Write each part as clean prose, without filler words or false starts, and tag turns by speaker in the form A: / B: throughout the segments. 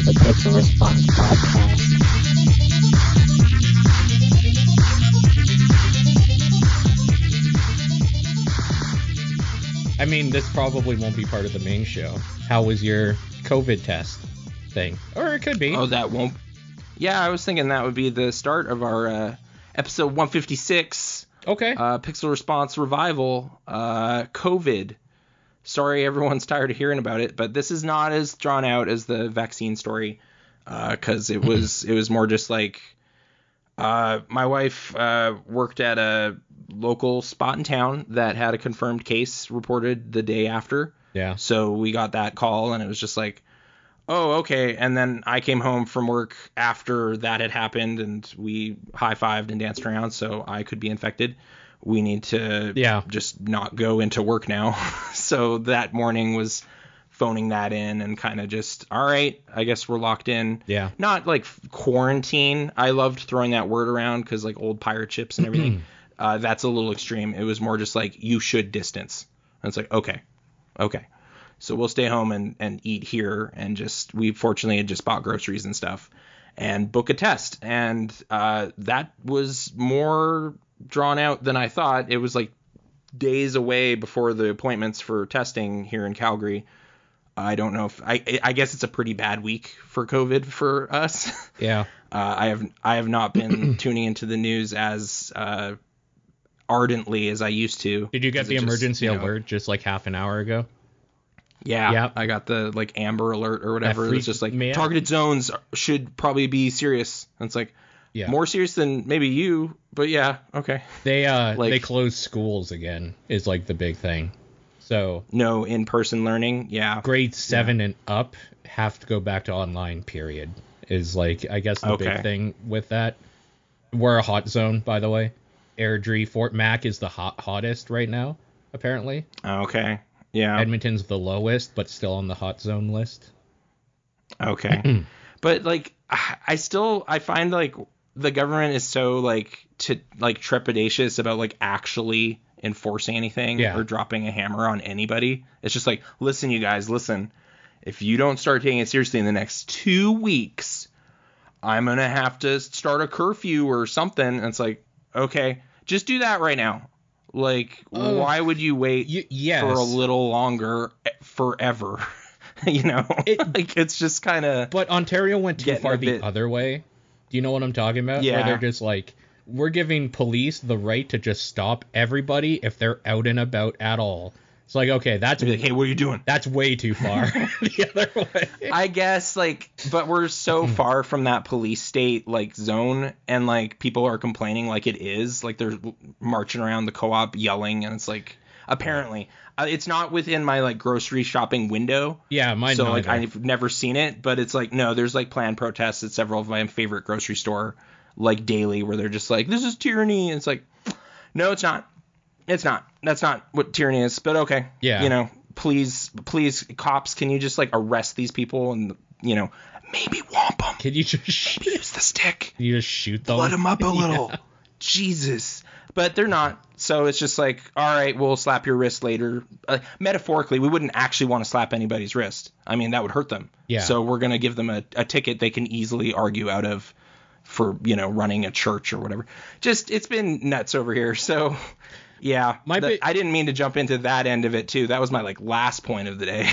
A: the Pixel Response Podcast.
B: I mean, this probably won't be part of the main show. How was your COVID test thing? Or it could be.
C: Oh, that won't. Yeah, I was thinking that would be the start of our episode 156.
B: Okay.
C: Pixel Response Revival. COVID. Sorry, everyone's tired of hearing about it, but this is not as drawn out as the vaccine story, because it was more just like my wife worked at a local spot in town that had a confirmed case reported the day after.
B: Yeah.
C: So we got that call, and it was just like, oh, okay. And then I came home from work after that had happened, and we high-fived and danced around, so I could be infected. We need to just not go into work now. So that morning was phoning that in and kind of just, all right, I guess we're locked in.
B: Yeah.
C: Not like quarantine. I loved throwing that word around because like old pirate ships and everything. That's a little extreme. It was more just like, you should distance. And it's like, okay. So we'll stay home and eat here, and just, we fortunately had just bought groceries and stuff and book a test. And that was more drawn out than I thought. It was like days away before the appointments for testing here in Calgary. I don't know if I guess it's a pretty bad week for COVID for us.
B: Yeah.
C: I have not been tuning into the news as ardently as I used to.
B: Did you get the emergency alert just like half an hour ago?
C: Yeah.
B: Yep.
C: I got the like Amber Alert or whatever. It's just like targeted zones should probably be serious. And it's like, more serious than maybe you, but yeah, okay.
B: They closed schools again is like the big thing. So
C: no in-person learning. Yeah.
B: Grade 7 and up have to go back to online, period. Is like, I guess the big thing with that. We're a hot zone, by the way. Airdrie, Fort Mac is the hottest right now, apparently.
C: Okay. Yeah.
B: Edmonton's the lowest, but still on the hot zone list.
C: Okay. But like, I find like the government is so like trepidatious about like actually enforcing anything or dropping a hammer on anybody. It's just like, listen, you guys, listen. If you don't start taking it seriously in the next 2 weeks, I'm going to have to start a curfew or something. And it's like, okay, just do that right now. Like, why would you wait for a little longer forever? You know, it's just kind of.
B: But Ontario went too far the other way. Do you know what I'm talking about?
C: Yeah.
B: Where they're just like, we're giving police the right to just stop everybody if they're out and about at all. It's like, okay, that's
C: like, hey, what are you doing?
B: That's way too far the other way.
C: I guess, like, but we're so far from that police state, like, zone, and, like, people are complaining like it is. Like, they're marching around the co-op yelling, and it's like, apparently. It's not within my, like, grocery shopping window.
B: Yeah, mine
C: So, like, I've never seen it, but it's like, no, there's, like, planned protests at several of my favorite grocery store, like, daily, where they're just like, this is tyranny. And it's like, no, it's not. It's not. That's not what tyranny is. But okay.
B: Yeah.
C: You know, please, cops, can you just like arrest these people and, you know, maybe whomp them?
B: Can you just
C: use the stick?
B: Can you just shoot them?
C: Blood them up a little. Yeah. Jesus. But they're not. So it's just like, all right, we'll slap your wrist later. Metaphorically, we wouldn't actually want to slap anybody's wrist. I mean, that would hurt them.
B: Yeah.
C: So we're going to give them a ticket they can easily argue out of for, you know, running a church or whatever. Just, it's been nuts over here. So. Yeah, I didn't mean to jump into that end of it, too. That was my, like, last point of the day,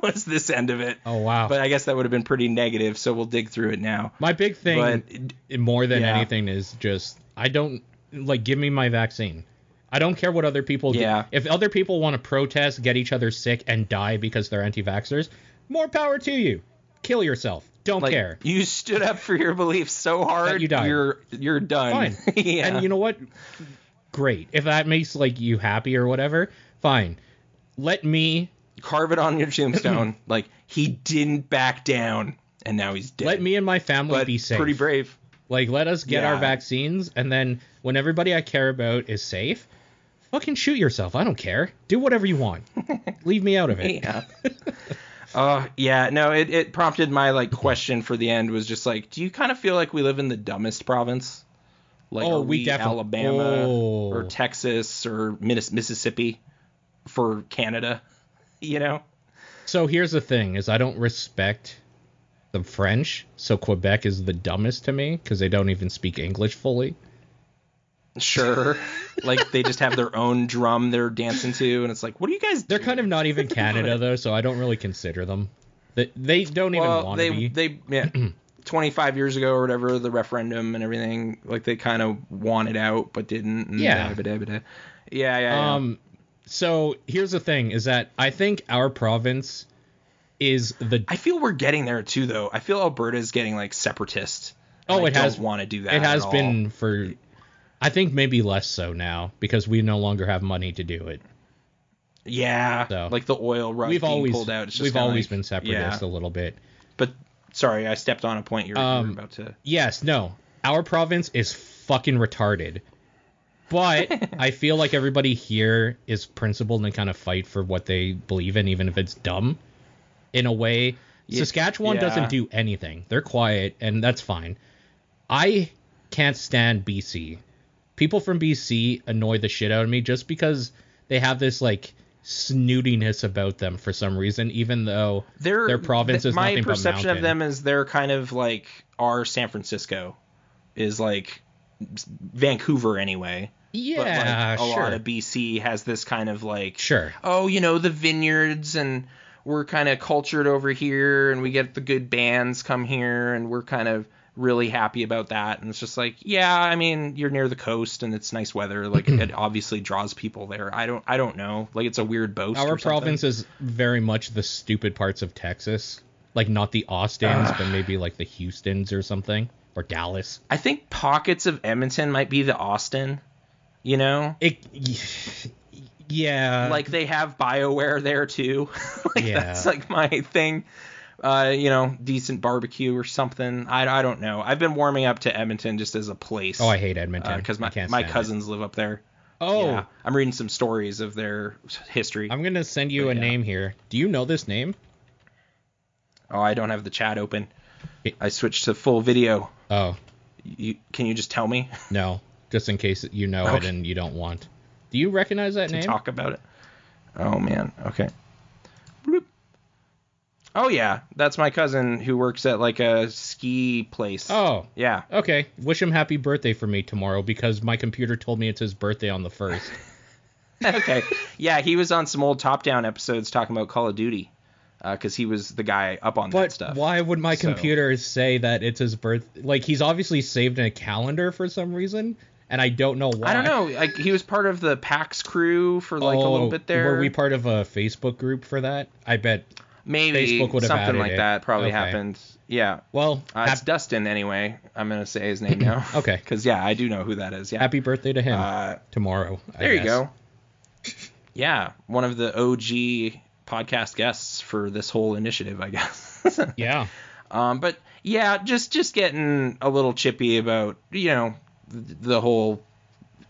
C: was this end of it.
B: Oh, wow.
C: But I guess that would have been pretty negative, so we'll dig through it now.
B: My big thing, more than anything, is just, I don't, like, give me my vaccine. I don't care what other people do. If other people want to protest, get each other sick, and die because they're anti-vaxxers, more power to you. Kill yourself. Don't care.
C: You stood up for your beliefs so hard,
B: you died.
C: You're done.
B: Fine.
C: Yeah.
B: And you know what? Great. If that makes like you happy or whatever, fine. Let me
C: carve it on your tombstone. Like, he didn't back down and now he's dead.
B: Let me and my family be safe.
C: Pretty brave.
B: Like, let us get our vaccines, and then when everybody I care about is safe, fucking shoot yourself. I don't care. Do whatever you want. Leave me out of it.
C: Yeah. No, it prompted my like question for the end was just like, do you kind of feel like we live in the dumbest province? Like, are we Alabama or Texas or Mississippi for Canada, you know?
B: So here's the thing, is I don't respect the French, so Quebec is the dumbest to me because they don't even speak English fully.
C: Sure. Like, they just have their own drum they're dancing to, and it's like, what are you guys
B: They're
C: doing?
B: kind of not even Canada, though, so I don't really consider them. They don't even want to be.
C: 25 years ago or whatever, the referendum and everything, like, they kind of wanted out, but didn't. And Yeah.
B: So, here's the thing, is that I think our province is the...
C: I feel we're getting there, too, though. I feel Alberta's getting, like, separatist.
B: Oh, it has...
C: don't want to do that
B: It has been for... I think maybe less so now, because we no longer have money to do it.
C: Yeah, so, like the oil rug being pulled out. It's just
B: we've always been separatist a little bit.
C: But, sorry, I stepped on a point you were about to...
B: Yes, no. Our province is fucking retarded. But I feel like everybody here is principled and kind of fight for what they believe in, even if it's dumb. In a way, Saskatchewan doesn't do anything. They're quiet, and that's fine. I can't stand BC. People from BC annoy the shit out of me just because they have this, like, snootiness about them for some reason, even though their province is nothing but mountain.
C: My perception of them is they're kind of like our San Francisco is like Vancouver anyway.
B: Yeah,
C: but like a
B: sure.
C: lot of BC has this kind of like,
B: sure.
C: Oh, you know, the vineyards, and we're kind of cultured over here, and we get the good bands come here, and we're kind of really happy about that. And it's just like, yeah, I mean, you're near the coast and it's nice weather, like it obviously draws people there. I don't know, like it's a weird boast.
B: Our province is very much the stupid parts of Texas, like not the Austins but maybe like the Houstons or something, or Dallas.
C: I think pockets of Edmonton might be the Austin, you know,
B: yeah,
C: like they have BioWare there too. Like that's like my thing. You know, decent barbecue or something. I don't know. I've been warming up to Edmonton just as a place.
B: Oh, I hate Edmonton.
C: Because my cousins live up there.
B: Oh.
C: Yeah, I'm reading some stories of their history.
B: I'm going to send you a name here. Do you know this name?
C: Oh, I don't have the chat open. I switched to full video.
B: Oh.
C: Can you just tell me?
B: No, just in case you know it and you don't want. Do you recognize that name?
C: Talk about it. Oh, man. Okay. Bloop. Oh, yeah. That's my cousin who works at, like, a ski place.
B: Oh.
C: Yeah.
B: Okay. Wish him happy birthday for me tomorrow, because my computer told me it's his birthday on the 1st.
C: Okay. Yeah, he was on some old Top Down episodes talking about Call of Duty, because he was the guy up on that stuff.
B: But why would my computer say that it's his birthday? Like, he's obviously saved in a calendar for some reason, and I don't know why.
C: I don't know. Like, he was part of the PAX crew for, like, a little bit there.
B: Were we part of a Facebook group for that? I bet...
C: Maybe
B: Facebook would have
C: something like that probably happened. Yeah.
B: Well,
C: it's Dustin anyway. I'm gonna say his name now.
B: Okay.
C: Because I do know who that is. Yeah.
B: Happy birthday to him tomorrow.
C: There you go. Yeah, one of the OG podcast guests for this whole initiative, I guess.
B: Yeah.
C: But yeah, just getting a little chippy about the whole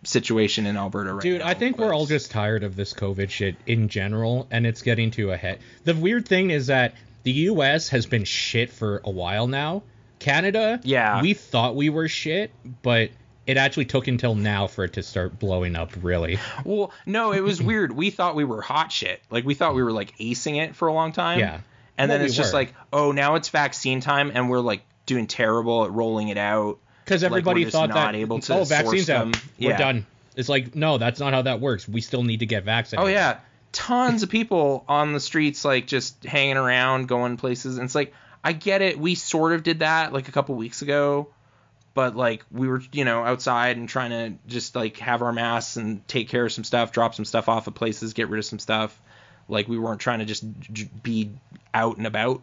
C: situation in Alberta right now.
B: Dude, I think we're all just tired of this COVID shit in general, and it's getting to a head. The weird thing is that the US has been shit for a while now. Canada, we thought we were shit, but it actually took until now for it to start blowing up, really.
C: Well, no, it was weird. We thought we were hot shit. Like, we thought we were, like, acing it for a long time.
B: Yeah.
C: And then it's just like, oh, now it's vaccine time, and we're, like, doing terrible at rolling it out.
B: Because everybody thought that,
C: vaccines
B: out, we're done. It's like, no, that's not how that works. We still need to get vaccinated.
C: Oh, yeah. Tons of people on the streets, like, just hanging around, going places. And it's like, I get it. We sort of did that, like, a couple weeks ago. But, like, we were, outside and trying to just, like, have our masks and take care of some stuff, drop some stuff off of places, get rid of some stuff. Like, we weren't trying to just be out and about.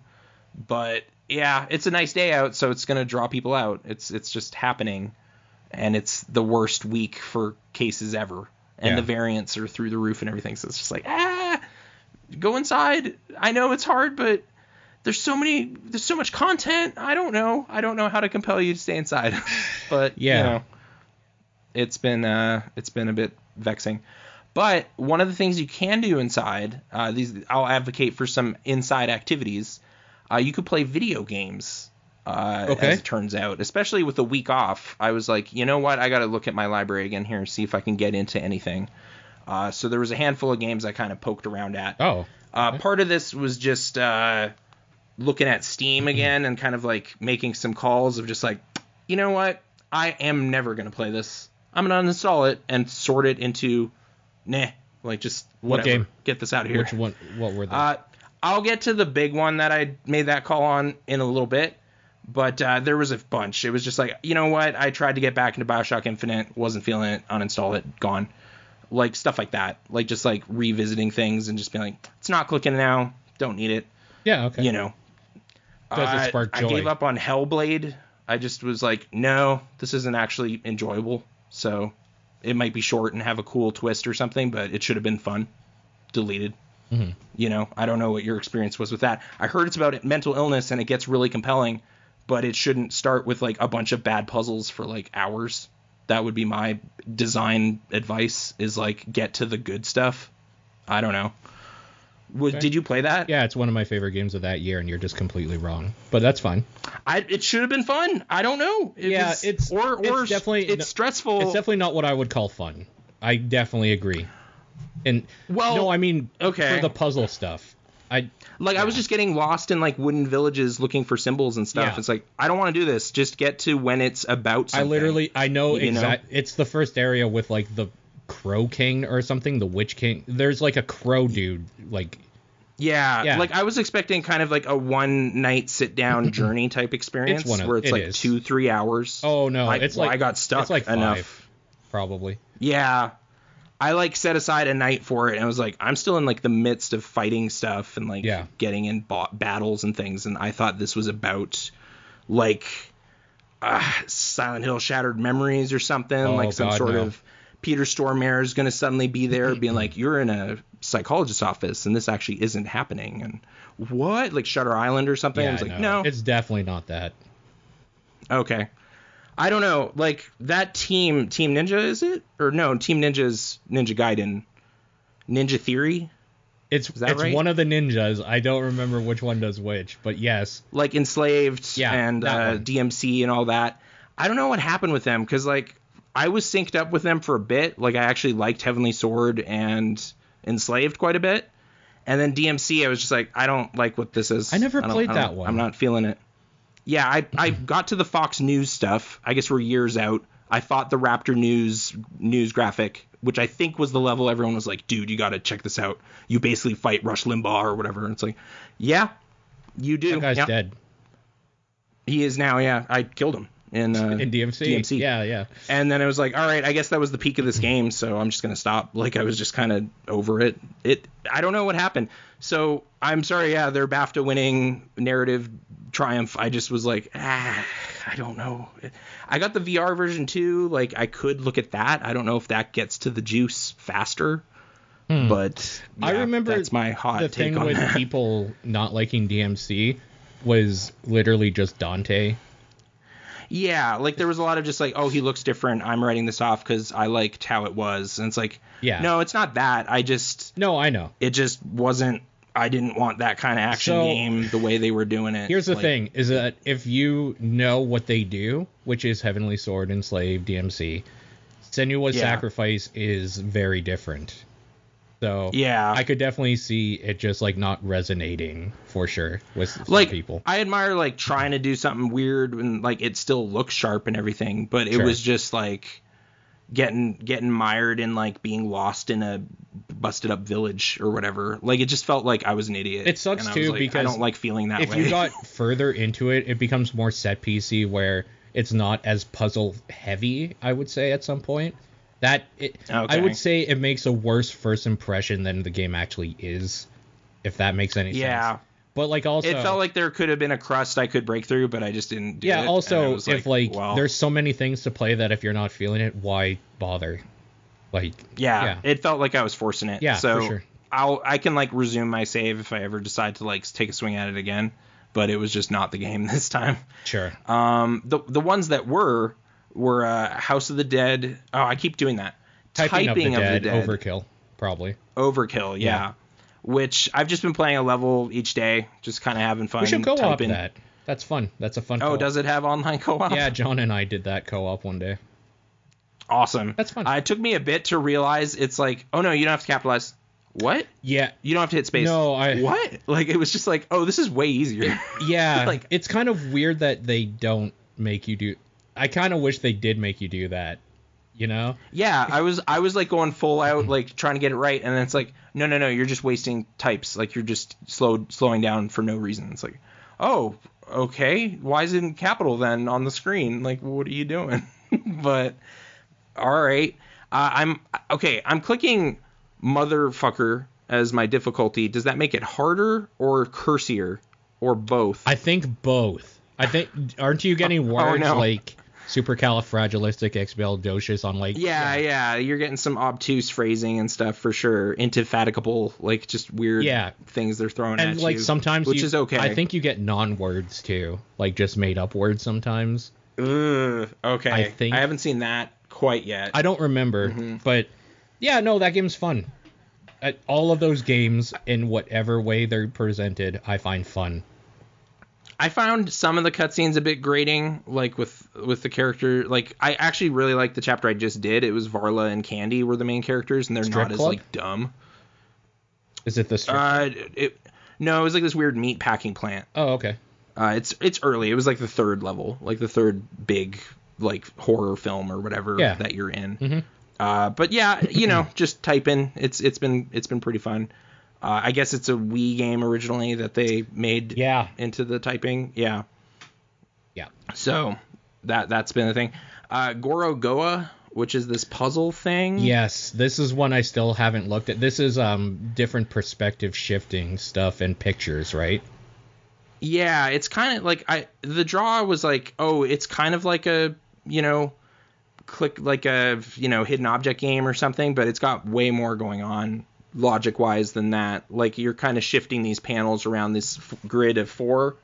C: But... yeah, it's a nice day out, so it's going to draw people out. It's just happening, and it's the worst week for cases ever. And the variants are through the roof and everything, so it's just like, go inside. I know it's hard, but there's so much content. I don't know how to compel you to stay inside. But, it's been a bit vexing. But one of the things you can do inside, I'll advocate for some inside activities. You could play video games, as it turns out, especially with a week off. I was like, you know what? I got to look at my library again here and see if I can get into anything. So there was a handful of games I kind of poked around at.
B: Oh.
C: Part of this was just looking at Steam again and kind of like making some calls of just like, you know what? I am never going to play this. I'm going to uninstall it and sort it into, like just whatever.
B: What game?
C: Get this out of here.
B: Which one? What were they?
C: I'll get to the big one that I made that call on in a little bit. But there was a bunch. It was just like, you know what? I tried to get back into Bioshock Infinite. Wasn't feeling it. Uninstall it. Gone. Like stuff like that. Like just like revisiting things and just being like, it's not clicking now. Don't need it.
B: Yeah, okay.
C: You know.
B: Does it spark joy?
C: I gave up on Hellblade. I just was like, no, this isn't actually enjoyable. So it might be short and have a cool twist or something, but it should have been fun. Deleted.
B: Mm-hmm.
C: You know, I don't know what your experience was with that. I heard it's about mental illness and it gets really compelling, but it shouldn't start with like a bunch of bad puzzles for like hours. That would be my design advice, is like get to the good stuff. I don't know.
B: Okay.
C: Did you play that?
B: Yeah, it's one of my favorite games of that year, and you're just completely wrong. But that's fine.
C: It should have been fun. I don't know.
B: It's definitely
C: it's stressful.
B: It's definitely not what I would call fun. I definitely agree. And no, I mean for the puzzle stuff. I
C: was just getting lost in like wooden villages looking for symbols and stuff. Yeah. It's like, I don't want to do this. Just get to when it's about something.
B: I know exactly. It's the first area with like the Crow King or something, the Witch King. There's like a crow dude, like
C: yeah. Like I was expecting kind of like a one night sit down journey type experience where it's like 2-3 hours.
B: Oh no,
C: I got stuck.
B: It's like
C: enough.
B: 5, probably.
C: Yeah, I like set aside a night for it, and I was like, I'm still in like the midst of fighting stuff and like getting in battles and things, and I thought this was about like Silent Hill Shattered Memories or something, some sort of Peter Stormare is going to suddenly be there being like, you're in a psychologist's office and this actually isn't happening. And what? Like Shutter Island or something?
B: Yeah,
C: I was like, no.
B: It's definitely not that.
C: Okay. I don't know. Like that Team Ninja, is it? Or no, Team Ninja's Ninja Gaiden. Ninja Theory?
B: It's right? One of the ninjas. I don't remember which one does which, but yes.
C: Like Enslaved and DMC and all that. I don't know what happened with them, because like I was synced up with them for a bit. Like I actually liked Heavenly Sword and Enslaved quite a bit. And then DMC, I was just like, I don't like what this is.
B: I never played that one.
C: I'm not feeling it. Yeah, I got to the Fox News stuff. I guess we're years out. I fought the Raptor news graphic, which I think was the level everyone was like, dude, you got to check this out. You basically fight Rush Limbaugh or whatever. And it's like, yeah, you do.
B: That guy's dead.
C: He is now, yeah. I killed him. In
B: DMC. Yeah.
C: And then I was like, all right, I guess that was the peak of this game, so I'm just going to stop. Like, I was just kind of over it. I don't know what happened. So, I'm sorry, their BAFTA winning narrative triumph, I just was like, I don't know. I got the VR version too. Like, I could look at that. I don't know if that gets to the juice faster. But yeah,
B: I remember
C: that's my hot
B: the
C: take
B: thing
C: on
B: with
C: that.
B: People not liking DMC was literally just Dante.
C: Yeah, like there was a lot of just like, oh, he looks different. I'm writing this off because I liked how it was. And it's like, no, it's not that. No,
B: I know.
C: It just wasn't. I didn't want that kind of action game the way they were doing it.
B: Here's the thing, is that if you know what they do, which is Heavenly Sword, Enslaved, DMC, Senua's Sacrifice is very different. So I could definitely see it just like not resonating for sure with some people.
C: I admire like trying to do something weird and like it still looks sharp and everything, but it was just like getting mired in like being lost in a busted up village or whatever. Like it just felt like I was an idiot.
B: It sucks too, because
C: I don't like feeling that way.
B: If you got further into it, it becomes more set piecey where it's not as puzzle heavy, I would say at some point. I would say it makes a worse first impression than the game actually is, if that makes any sense. Yeah. But like also,
C: it felt like there could have been a crust I could break through, but I just didn't do it.
B: Yeah, also, if there's so many things to play that if you're not feeling it, why bother? Like,
C: it felt like I was forcing it.
B: Yeah,
C: so
B: for sure.
C: I can like resume my save if I ever decide to like take a swing at it again, but it was just not the game this time.
B: Sure.
C: The ones that were House of the Dead. Oh, I keep doing that.
B: Typing of the Dead. Overkill, probably.
C: Overkill, yeah. Which I've just been playing a level each day, just kind of having fun.
B: We should co-op that. That's fun. That's a fun co-op.
C: Oh, does it have online co-op?
B: Yeah, John and I did that co-op one day.
C: Awesome.
B: That's fun.
C: It took me a bit to realize it's like, oh no, you don't have to capitalize. what?
B: Yeah.
C: You don't have to hit space.
B: No,
C: What? Like, it was just like, oh, this is way easier.
B: Yeah.
C: Like,
B: it's kind of weird that they don't make you do... I kind of wish they did make you do that, you know?
C: Yeah, I was like going full out, like trying to get it right, and then it's like, no, you're just wasting types. Like, you're just slowing down for no reason. It's like, oh, okay, why is it in capital then on the screen? Like, what are you doing? But all right, I'm clicking motherfucker as my difficulty. Does that make it harder or cursier or both?
B: I think both. I think, aren't you getting words like supercalifragilisticexpialidocious on like...
C: Yeah, you're getting some obtuse phrasing and stuff for sure. Indefatigable, like just weird things they're throwing at you.
B: And like sometimes
C: which is okay.
B: I think you get non-words too, like just made up words sometimes.
C: Okay.
B: I
C: haven't seen that quite yet.
B: I don't remember, but yeah, no, that game's fun. All of those games, in whatever way they're presented, I find fun.
C: I found some of the cutscenes a bit grating, like with the character. Like, I actually really liked the chapter I just did. It was Varla and Candy were the main characters, and they're not as like dumb.
B: Is it the strip?
C: No, it was like this weird meat packing plant.
B: Oh, okay.
C: It's early. It was like the third level, like the third big like horror film or whatever that you're in. Mm-hmm. But yeah, you know, just type in. It's been pretty fun. I guess it's a Wii game originally that they made into the typing. Yeah. So that's been a thing. Gorogoa, which is this puzzle thing.
B: Yes, this is one I still haven't looked at. This is different perspective shifting stuff and pictures, right?
C: Yeah, it's kind of like the draw was like, oh, it's kind of like a, you know, hidden object game or something, but it's got way more going on logic wise than that. Like, you're kind of shifting these panels around this grid of 4,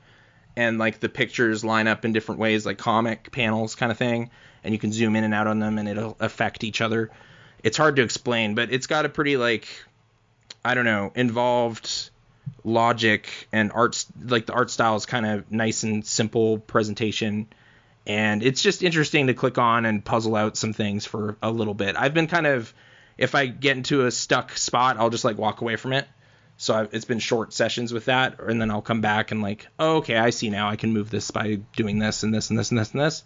C: and like the pictures line up in different ways, like comic panels kind of thing, and you can zoom in and out on them and it'll affect each other. It's hard to explain, but it's got a pretty, like, I don't know, involved logic and art. Like, the art style is kind of nice and simple presentation, and it's just interesting to click on and puzzle out some things for a little bit. I've been kind of, if I get into a stuck spot, I'll just like walk away from it. So it's been short sessions with that, and then I'll come back and like, oh, okay, I see now. I can move this by doing this and this and this and this and this.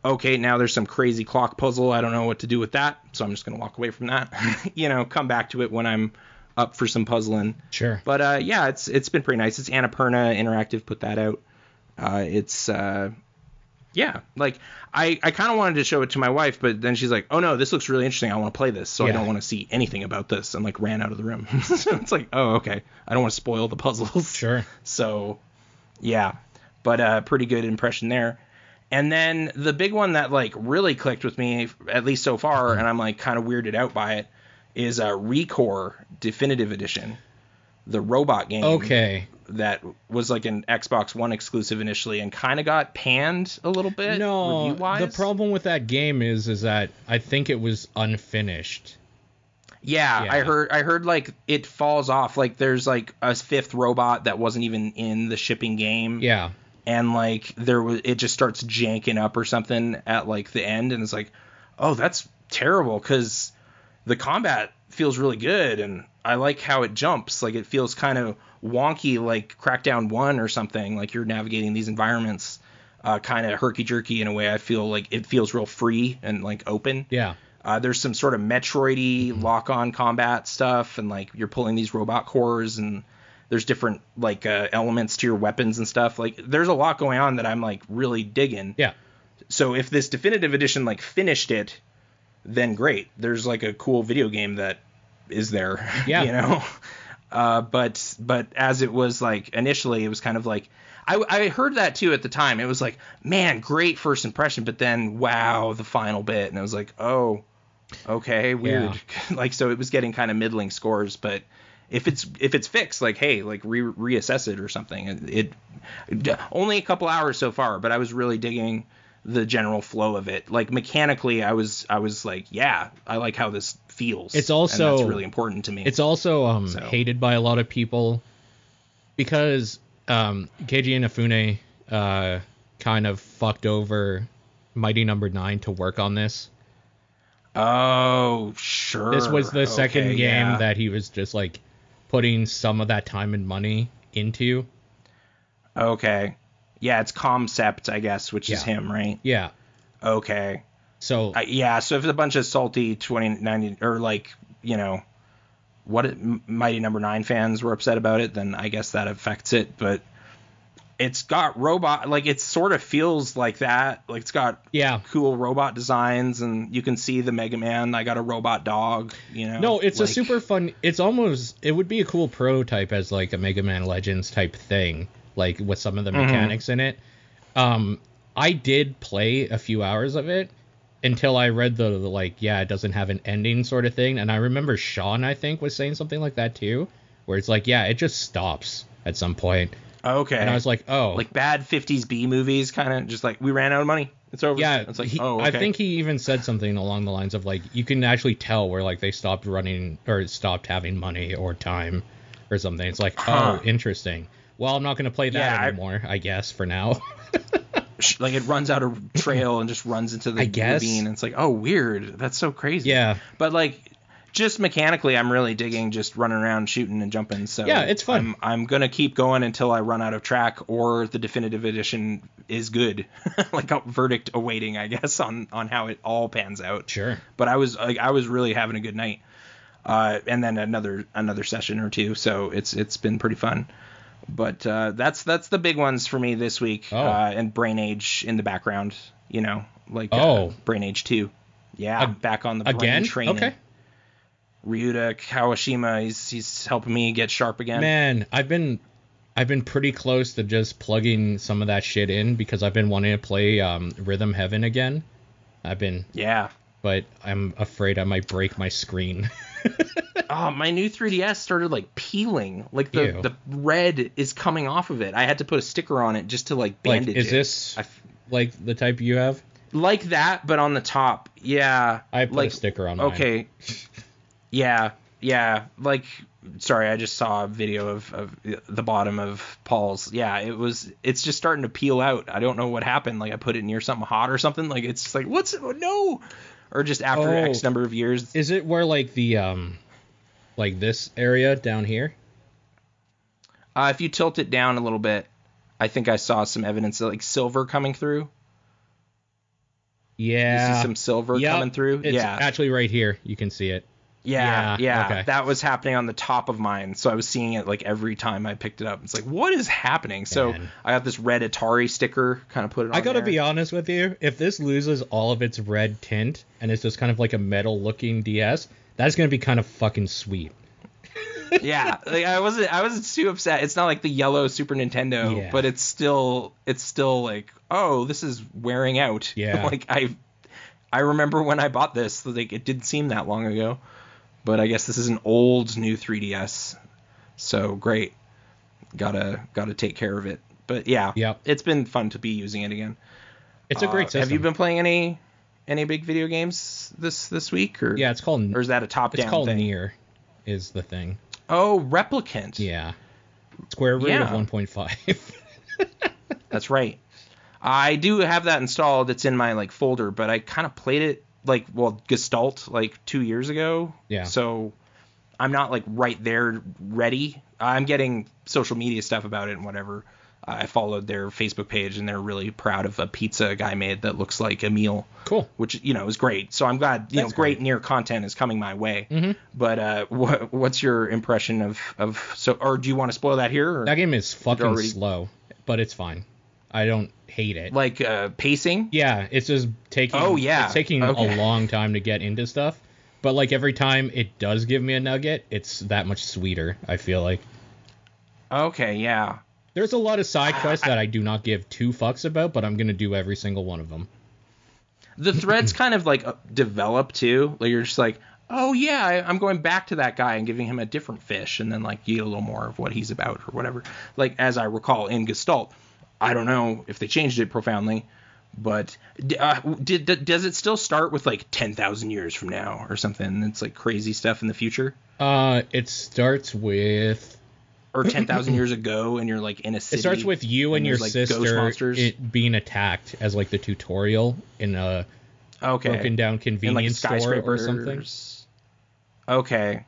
C: Okay, now there's some crazy clock puzzle. I don't know what to do with that, so I'm just gonna walk away from that. You know, come back to it when I'm up for some puzzling.
B: Sure.
C: But yeah, it's been pretty nice. It's Annapurna Interactive put that out. Yeah, like I kind of wanted to show it to my wife, but then she's like, oh no, this looks really interesting. I want to play this. So I don't want to see anything about this, and like ran out of the room. So it's like, oh, okay. I don't want to spoil the puzzles.
B: Sure.
C: So yeah, but pretty good impression there. And then the big one that like really clicked with me, at least so far, and I'm like kind of weirded out by it, is Recore Definitive Edition, the robot game.
B: Okay.
C: That was like an Xbox One exclusive initially and kind of got panned a little bit.
B: No,
C: review-wise.
B: The problem with that game is that I think it was unfinished.
C: Yeah, I heard like it falls off. Like there's like a 5th robot that wasn't even in the shipping game.
B: Yeah.
C: And like it just starts janking up or something at like the end, and it's like, oh, that's terrible, because the combat feels really good and I like how it jumps. Like, it feels kind of wonky, like Crackdown 1 or something. Like, you're navigating these environments kind of herky-jerky in a way. I feel like it feels real free and like open.
B: Yeah.
C: There's some sort of Metroid-y lock-on combat stuff, and like you're pulling these robot cores, and there's different like elements to your weapons and stuff. Like, there's a lot going on that I'm like really digging.
B: Yeah.
C: So if this definitive edition like finished it, then great. There's like a cool video game that is there.
B: Yeah.
C: You know. But as it was like initially, it was kind of like I heard that too at the time. It was like, man, great first impression, but then wow, the final bit, and I was like, oh, okay, weird. Yeah. Like, so it was getting kind of middling scores, but if it's fixed, like, hey, like reassess it or something. It only a couple hours so far, but I was really digging the general flow of it. Like, mechanically, I was like, yeah, I like how this feels.
B: It's also,
C: and that's really important to me.
B: It's also hated by a lot of people because Keiji Inafune kind of fucked over Mighty Number 9 to work on this.
C: Oh, sure.
B: This was the second game that he was just like, putting some of that time and money into.
C: Okay. Yeah, it's Concept, I guess, which is him, right?
B: Yeah.
C: Okay.
B: So
C: so if a bunch of salty 2090 or like, you know, Mighty Number 9 fans were upset about it, then I guess that affects it. But it's got robot, like it sort of feels like that. Like it's got cool robot designs, and you can see the Mega Man. I got a robot dog, you know.
B: No, it's a super fun. It would be a cool prototype as like a Mega Man Legends type thing, like with some of the mechanics in it. I did play a few hours of it until I read the like, it doesn't have an ending sort of thing. And I remember Sean, I think, was saying something like that too, where it's like, it just stops at some point.
C: Okay.
B: And I was like, oh.
C: Like bad 50s B movies, kind of just like, we ran out of money. It's over.
B: Yeah.
C: It's like,
B: I think he even said something along the lines of like, you can actually tell where like they stopped running or stopped having money or time or something. It's like, oh, interesting. Well, I'm not going to play that anymore, I guess, for now.
C: Like it runs out of trail and just runs into the ravine. And it's like, oh, weird. That's so crazy.
B: Yeah.
C: But like, just mechanically, I'm really digging just running around, shooting and jumping. So
B: yeah, it's fun.
C: I'm gonna keep going until I run out of track or the definitive edition is good. Like a verdict awaiting, I guess, on how it all pans out.
B: Sure.
C: But I was really having a good night. And then another session or two. So it's been pretty fun. But that's the big ones for me this week. And Brain Age in the background, you know, like Brain Age 2. Yeah, back on the brain training. Okay. Ryuta Kawashima, he's helping me get sharp again.
B: Man, I've been pretty close to just plugging some of that shit in because I've been wanting to play Rhythm Heaven again. But I'm afraid I might break my screen.
C: Oh, my new 3DS started like peeling. Like the red is coming off of it. I had to put a sticker on it just to like bandage it.
B: Is this like the type you have?
C: Like that, but on the top. Yeah.
B: I put a sticker on mine.
C: Okay. Yeah. Like, sorry, I just saw a video of the bottom of Paul's. Yeah, it's just starting to peel out. I don't know what happened. Like I put it near something hot or something. Like it's just like, no. Or just after X number of years.
B: Is it where like the like this area down here?
C: If you tilt it down a little bit, I think I saw some evidence of like silver coming through.
B: Yeah.
C: You see some silver coming through?
B: It's actually right here. You can see it.
C: Yeah.
B: Okay.
C: That was happening on the top of mine. So I was seeing it like every time I picked it up. It's like, what is happening? So I got this red Atari sticker, kind of put it on.
B: I gotta be honest with you. If this loses all of its red tint and it's just kind of like a metal looking DS, that's gonna be kind of fucking sweet.
C: Yeah, like I wasn't too upset. It's not like the yellow Super Nintendo, but it's still like, oh, this is wearing out.
B: Yeah.
C: Like I remember when I bought this, like it didn't seem that long ago. But I guess this is an old new 3DS. So great. Gotta take care of it. But it's been fun to be using it again.
B: It's a great system.
C: Have you been playing any big video games this week? Or
B: it's called...
C: Or is that a top-down thing?
B: It's called Nier is the thing.
C: Oh, Replicant.
B: Yeah. Square root of 1.5.
C: That's right. I do have that installed. It's in my like folder, but I kind of played it Gestalt like 2 years ago.
B: Yeah.
C: So I'm not like right there ready. I'm getting social media stuff about it and whatever. I followed their Facebook page and they're really proud of a pizza a guy made that looks like a meal.
B: Cool.
C: Which, is great. So I'm glad, great Nier content is coming my way. Mm-hmm. But what's your impression or do you want to spoil that here? Or?
B: That game is fucking slow, but it's fine. I don't hate it.
C: Like pacing?
B: Yeah, it's just taking. Oh yeah, it's taking a long time to get into stuff. But like every time it does give me a nugget, it's that much sweeter. I feel like.
C: Okay, yeah.
B: There's a lot of side quests that I do not give two fucks about, but I'm gonna do every single one of them.
C: The threads kind of like develop too. Like you're just like, oh yeah, I'm going back to that guy and giving him a different fish, and then like you get a little more of what he's about or whatever. Like as I recall in Gestalt. I don't know if they changed it profoundly, but does it still start with like 10,000 years from now or something? It's like crazy stuff in the future.
B: It starts with
C: or 10,000 years ago, and you're like in a city.
B: It starts with you and your
C: like
B: sister being attacked as like the tutorial in a broken down convenience store or something.
C: Okay.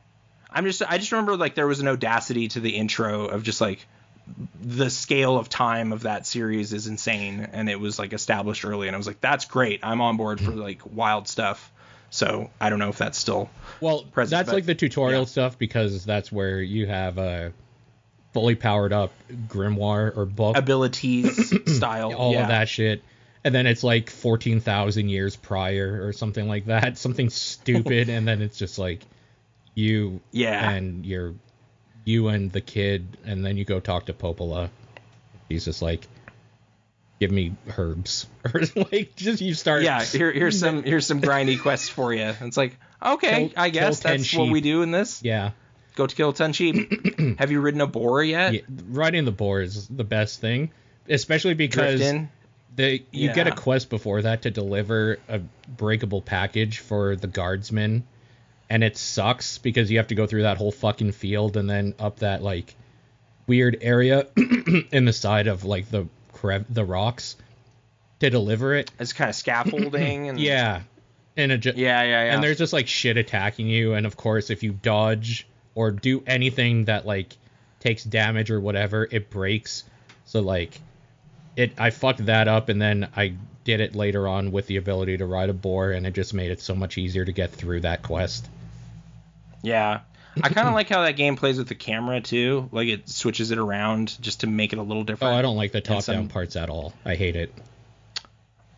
C: I just remember like there was an audacity to the intro of just like the scale of time of that series is insane, and it was like established early, and I was like, that's great, I'm on board for like wild stuff. So I don't know if that's still present,
B: that's like the tutorial stuff, because that's where you have a fully powered up grimoire or book
C: abilities style,
B: all of that shit, and then it's like 14,000 years prior or something like that, something stupid, and then it's just like you and the kid, and then you go talk to Popola. He's just like, give me herbs, or like just you start.
C: Yeah, here's some grindy quests for you. It's like, okay, I guess that's what we do in this.
B: Yeah,
C: go to kill 10 sheep. Have you ridden a boar yet?
B: Yeah, riding the boar is the best thing, especially because you get a quest before that to deliver a breakable package for the guardsmen. And it sucks because you have to go through that whole fucking field and then up that like weird area in the side of like the rocks to deliver it.
C: It's kind of scaffolding and
B: yeah. And and there's just like shit attacking you, and of course if you dodge or do anything that like takes damage or whatever, it breaks. So like I fucked that up, and then I did it later on with the ability to ride a boar, and it just made it so much easier to get through that quest.
C: Yeah. I kind of like how that game plays with the camera, too. Like, it switches it around just to make it a little different.
B: Oh, I don't like the top-down parts at all. I hate it.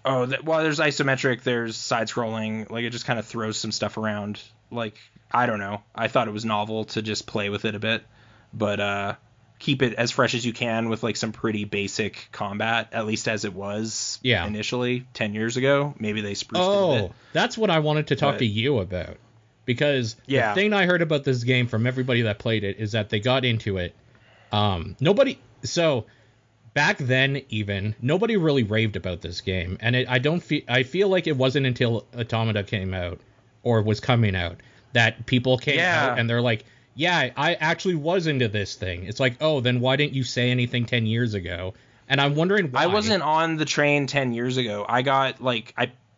C: Oh, well, there's isometric, there's side-scrolling. Like, it just kind of throws some stuff around. Like, I don't know. I thought it was novel to just play with it a bit. But keep it as fresh as you can with, like, some pretty basic combat, at least as it was initially 10 years ago. Maybe they spruced it a bit. That's
B: what I wanted to talk to you about. Because the thing I heard about this game from everybody that played it is that they got into it. So back then even, nobody really raved about this game. And I feel like it wasn't until Automata came out, or was coming out, that people came out and they're like, yeah, I actually was into this thing. It's like, oh, then why didn't you say anything 10 years ago? And I'm wondering why.
C: I wasn't on the train 10 years ago. I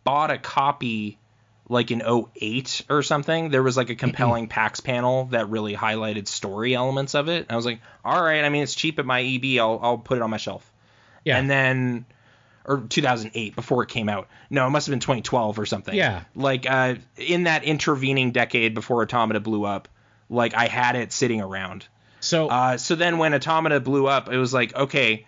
C: bought a copy like in 2008 or something. There was like a compelling PAX panel that really highlighted story elements of it. I was like, all right, I mean, it's cheap at my EB. I'll put it on my shelf. Yeah. And then, or 2008, before it came out. No, it must have been 2012 or something.
B: Yeah.
C: Like in that intervening decade before Automata blew up, like I had it sitting around. So then when Automata blew up, it was like, okay,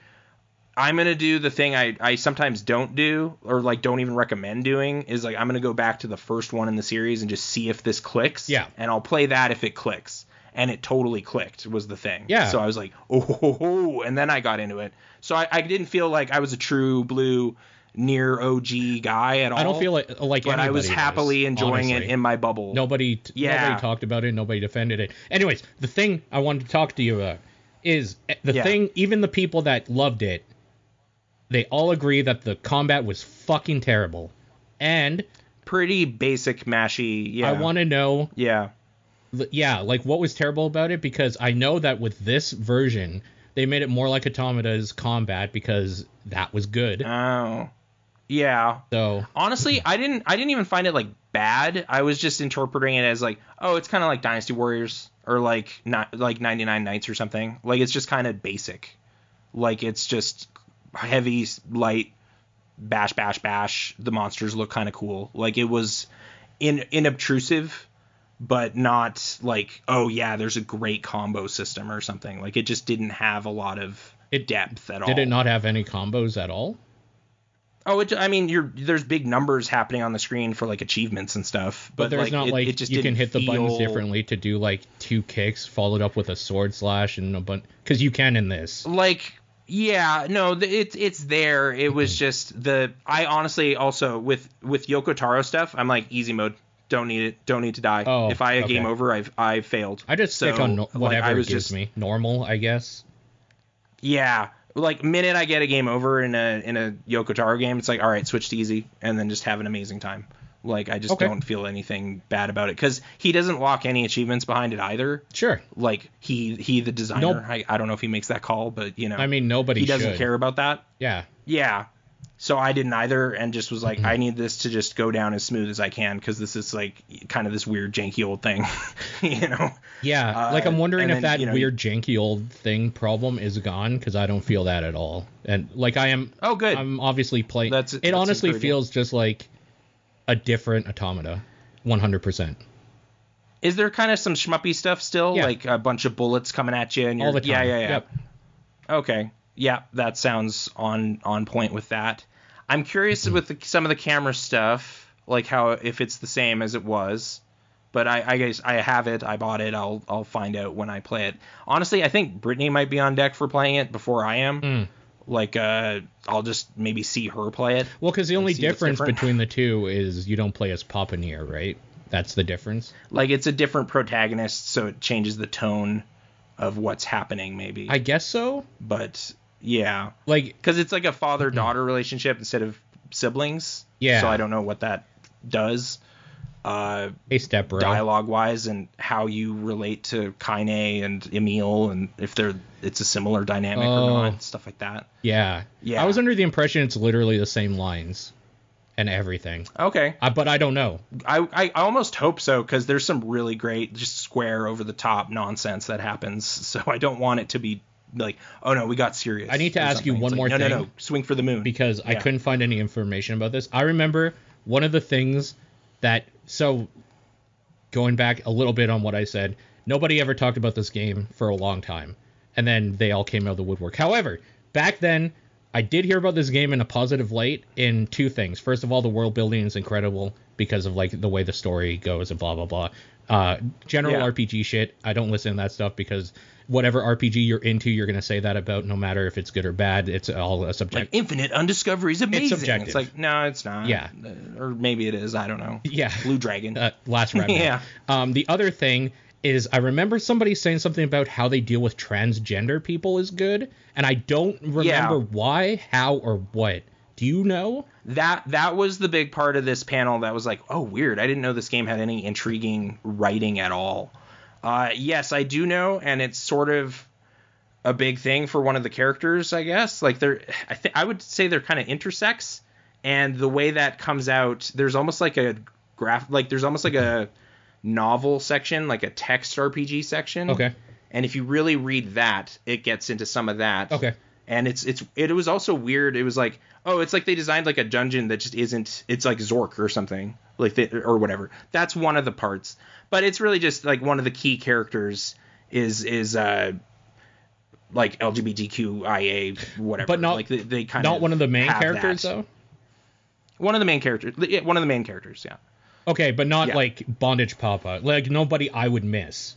C: I'm going to do the thing I sometimes don't do, or like don't even recommend doing, is like I'm going to go back to the first one in the series and just see if this clicks.
B: Yeah.
C: And I'll play that if it clicks. And it totally clicked, was the thing.
B: Yeah.
C: So I was like, oh, and then I got into it. So I didn't feel like I was a true blue Nier OG guy at all.
B: I don't feel like
C: but I was happily enjoying it in my bubble.
B: Nobody talked about it. Nobody defended it. Anyways, the thing I wanted to talk to you about is the thing, even the people that loved it, they all agree that the combat was fucking terrible. And
C: pretty basic mashy. Yeah.
B: I want to know.
C: Yeah.
B: Yeah, like what was terrible about it, because I know that with this version, they made it more like Automata's combat because that was good.
C: Oh. Yeah.
B: So
C: honestly, I didn't even find it like bad. I was just interpreting it as like, oh, it's kind of like Dynasty Warriors or like not like 99 Nights or something. Like it's just kind of basic. Like it's just heavy, light, bash. The monsters look kind of cool. Like it was inobtrusive, but not like, oh yeah, there's a great combo system or something. Like it just didn't have a lot of depth at all.
B: Did it not have any combos at all?
C: Oh, there's big numbers happening on the screen for like achievements and stuff,
B: but there's not like it just you can hit the buttons differently to do like 2 kicks followed up with a sword slash and a bunch, because you can in this.
C: Like, yeah, no, it's there. It was just I honestly also with Yoko Taro stuff, I'm like easy mode. Don't need it. Don't need to die.
B: Oh,
C: if I game over, I've failed.
B: I just stick on whatever it gives me. Normal, I guess.
C: Yeah. Like, minute I get a game over in a Yoko Taro game, it's like, all right, switch to easy, and then just have an amazing time. Like, I just don't feel anything bad about it, because he doesn't lock any achievements behind it either.
B: Sure.
C: Like, he the designer, I don't know if he makes that call, but, you know.
B: I mean, nobody
C: He doesn't care about that.
B: Yeah.
C: Yeah. So I didn't either, and just was like, I need this to just go down as smooth as I can, because this is like kind of this weird janky old thing, you know?
B: Yeah, like I'm wondering if that weird janky old thing problem is gone, because I don't feel that at all. And like I am,
C: oh good,
B: I'm obviously playing.
C: That's
B: honestly feels just like a different Automata, 100%.
C: Is there kind of some schmuppy stuff still, like a bunch of bullets coming at you, and you're
B: all the time?
C: Yeah.
B: Yep.
C: Okay. Yeah, that sounds on point with that. I'm curious with some of the camera stuff, like how if it's the same as it was. But I guess I have it. I bought it. I'll find out when I play it. Honestly, I think Brittany might be on deck for playing it before I am. Like, I'll just maybe see her play it.
B: Well, because the only difference between the two is you don't play as Papa Nier, right? That's the difference.
C: Like, it's a different protagonist, so it changes the tone of what's happening, maybe.
B: I guess so.
C: But yeah,
B: like,
C: because it's like a father-daughter relationship instead of siblings.
B: Yeah.
C: So I don't know what that does.
B: Hey, step bro.
C: Dialogue-wise, and how you relate to Kaine and Emil, and if it's a similar dynamic or not, stuff like that.
B: Yeah. I was under the impression it's literally the same lines and everything.
C: Okay.
B: But I don't know.
C: I almost hope so, because there's some really great, just square over the top nonsense that happens. So I don't want it to be like, oh no, we got serious.
B: I need to ask you one more thing.
C: No, swing for the moon.
B: Because I couldn't find any information about this. I remember one of the things that, so going back a little bit on what I said, nobody ever talked about this game for a long time. And then they all came out of the woodwork. However, back then, I did hear about this game in a positive light in two things. First of all, the world building is incredible because of like the way the story goes and blah, blah, blah. General RPG shit, I don't listen to that stuff because whatever RPG you're into, you're going to say that about, no matter if it's good or bad. It's all a subjective.
C: Like Infinite Undiscovery is amazing.
B: It's subjective.
C: It's like, no, it's not.
B: Yeah.
C: Or maybe it is. I don't know.
B: Yeah.
C: Blue Dragon.
B: Last Remnant.
C: Yeah.
B: The other thing is I remember somebody saying something about how they deal with transgender people is good, and I don't remember why, how, or what. Do you know?
C: That was the big part of this panel that was like, oh, weird. I didn't know this game had any intriguing writing at all. Yes, I do know, and it's sort of a big thing for one of the characters, I guess. Like I would say they're kind of intersex, and the way that comes out, there's almost like a novel section, like a text RPG section.
B: Okay.
C: And if you really read that, it gets into some of that.
B: Okay.
C: And it was also weird. It was like, oh, it's like they designed like a dungeon that just isn't. It's like Zork or something, like or whatever. That's one of the parts. But it's really just like one of the key characters is like LGBTQIA whatever.
B: But not
C: like they kind of
B: not one of the main characters though.
C: One of the main characters. Yeah, one of the main characters. Yeah.
B: Okay, but not like Bondage Papa. Like nobody I would miss.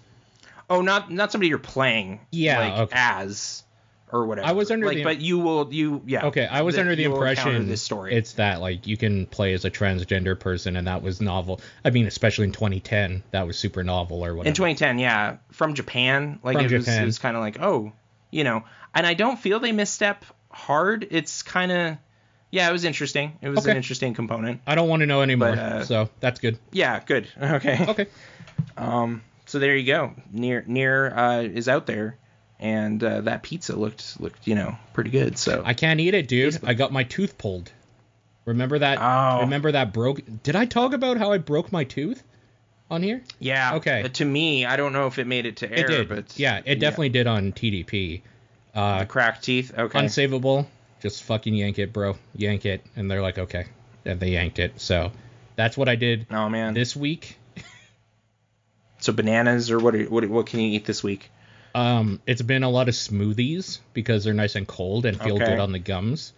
C: Oh, not somebody you're playing.
B: Yeah.
C: Like as. Or whatever.
B: I was under
C: but you will
B: Okay, I was under the impression
C: this story.
B: It's that like you can play as a transgender person, and that was novel. I mean, especially in 2010, that was super novel or whatever.
C: In 2010, yeah, from Japan, like it was kind of like, oh, you know, and I don't feel they misstep hard. It's kind of, it was interesting. It was an interesting component.
B: I don't want to know anymore, so that's good.
C: Yeah, good. Okay.
B: Okay.
C: So there you go. Nier is out there. And that pizza looked pretty good. So
B: I can't eat it, dude. I got my tooth pulled. Remember that?
C: Oh.
B: Remember that broke? Did I talk about how I broke my tooth on here?
C: Yeah.
B: Okay.
C: To me, I don't know if it made it to air.
B: It did.
C: But
B: yeah, it definitely did on TDP.
C: The cracked teeth. Okay.
B: Unsavable. Just fucking yank it, bro. Yank it. And they're like, okay. And they yanked it. So that's what I did.
C: Oh man.
B: This week.
C: So bananas or what can you eat this week?
B: It's been a lot of smoothies because they're nice and cold and feel good on the gums.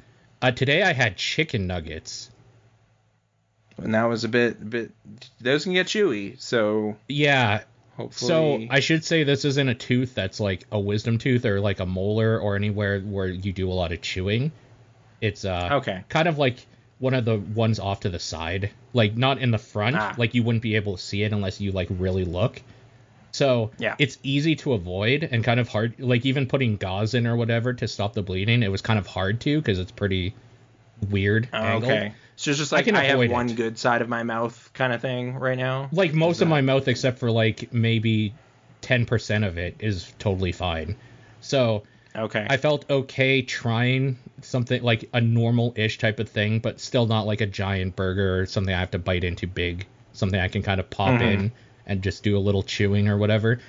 B: Today I had chicken nuggets.
C: And that was a bit, those can get chewy, so.
B: Yeah.
C: Hopefully.
B: So I should say this isn't a tooth that's like a wisdom tooth or like a molar or anywhere where you do a lot of chewing. It's kind of like one of the ones off to the side, like not in the front, like you wouldn't be able to see it unless you like really look. So it's easy to avoid and kind of hard, like even putting gauze in or whatever to stop the bleeding. It was kind of hard to because it's pretty weird.
C: Okay. So it's just like I have one good side of my mouth kind of thing right now.
B: Like most of my mouth, except for like maybe 10% of it is totally fine. So
C: Okay.
B: I felt okay trying something like a normal-ish type of thing, but still not like a giant burger or something I have to bite into big. Something I can kind of pop in and just do a little chewing or whatever.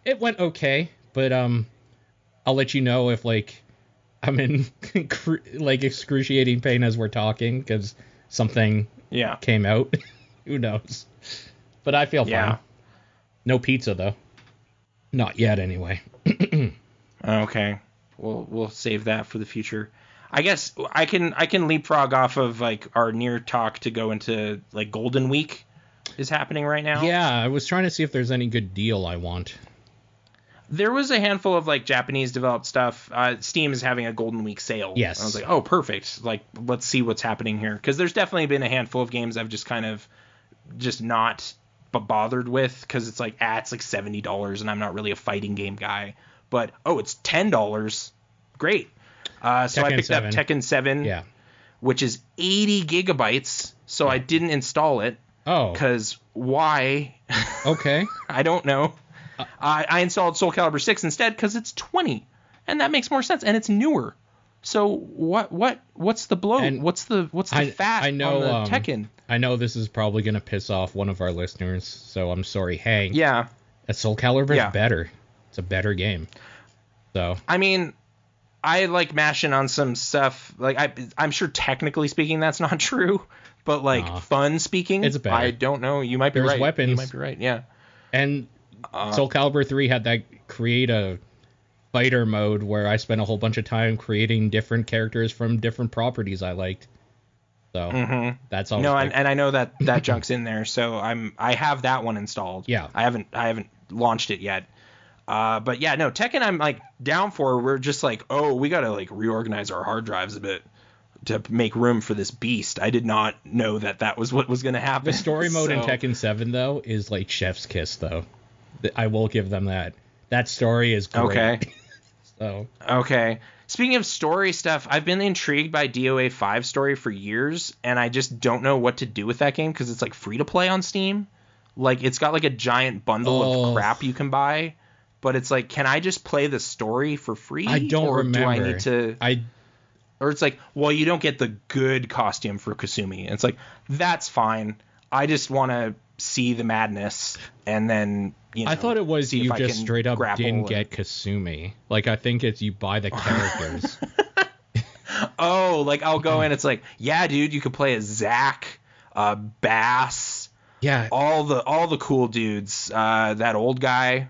B: It went okay, but I'll let you know if like I'm in like excruciating pain as we're talking because something came out. Who knows? But I feel fine. No pizza though. Not yet, anyway.
C: Okay. We'll save that for the future. I guess I can leapfrog off of like our Nier talk to go into like Golden Week is happening right now.
B: Yeah, I was trying to see if there's any good deal I want.
C: There was a handful of like Japanese developed stuff. Steam is having a Golden Week sale.
B: Yes.
C: And I was like, oh, perfect. Like, let's see what's happening here. Because there's definitely been a handful of games I've just kind of just not bothered with because it's like, it's like $70 and I'm not really a fighting game guy. But, it's $10. Great. So Tekken I picked 7. Up Tekken 7, which is 80 gigabytes. So I didn't install it.
B: Oh.
C: Because why?
B: Okay.
C: I don't know. I installed Soul Calibur 6 instead because it's 20, and that makes more sense, and it's newer. So what's the bloat? What's the fat on the Tekken?
B: I know this is probably gonna piss off one of our listeners, so I'm sorry, Hank.
C: Yeah.
B: Soul Calibur is better. It's a better game. So
C: I mean, I like mashing on some stuff. Like I'm sure technically speaking that's not true, but like fun speaking,
B: it's better.
C: I don't know. You might be right.
B: There's weapons.
C: You might be right. Yeah.
B: And Soul Calibur 3 had that create a fighter mode where I spent a whole bunch of time creating different characters from different properties I liked. So that's all.
C: No, and I know that junk's in there, so I have that one installed.
B: Yeah.
C: I haven't launched it yet. But yeah, no, Tekken I'm like down for. We're just like, we gotta like reorganize our hard drives a bit to make room for this beast. I did not know that was what was gonna happen.
B: The story mode in Tekken 7 though is like chef's kiss though. I will give them that. That story is great.
C: Okay.
B: So.
C: Okay. Speaking of story stuff, I've been intrigued by DOA 5 story for years, and I just don't know what to do with that game because it's like free to play on Steam. Like it's got like a giant bundle of crap you can buy, but it's like, can I just play the story for free?
B: I don't remember.
C: Do I need to? Or it's like, well, you don't get the good costume for Kasumi. And it's like, that's fine. I just want to see the madness, and then
B: I thought it was you just straight up didn't get Kasumi. Like I think it's you buy the characters.
C: Like I'll go in. It's like, yeah, dude, you could play as Zack, Bass, all the cool dudes, that old guy,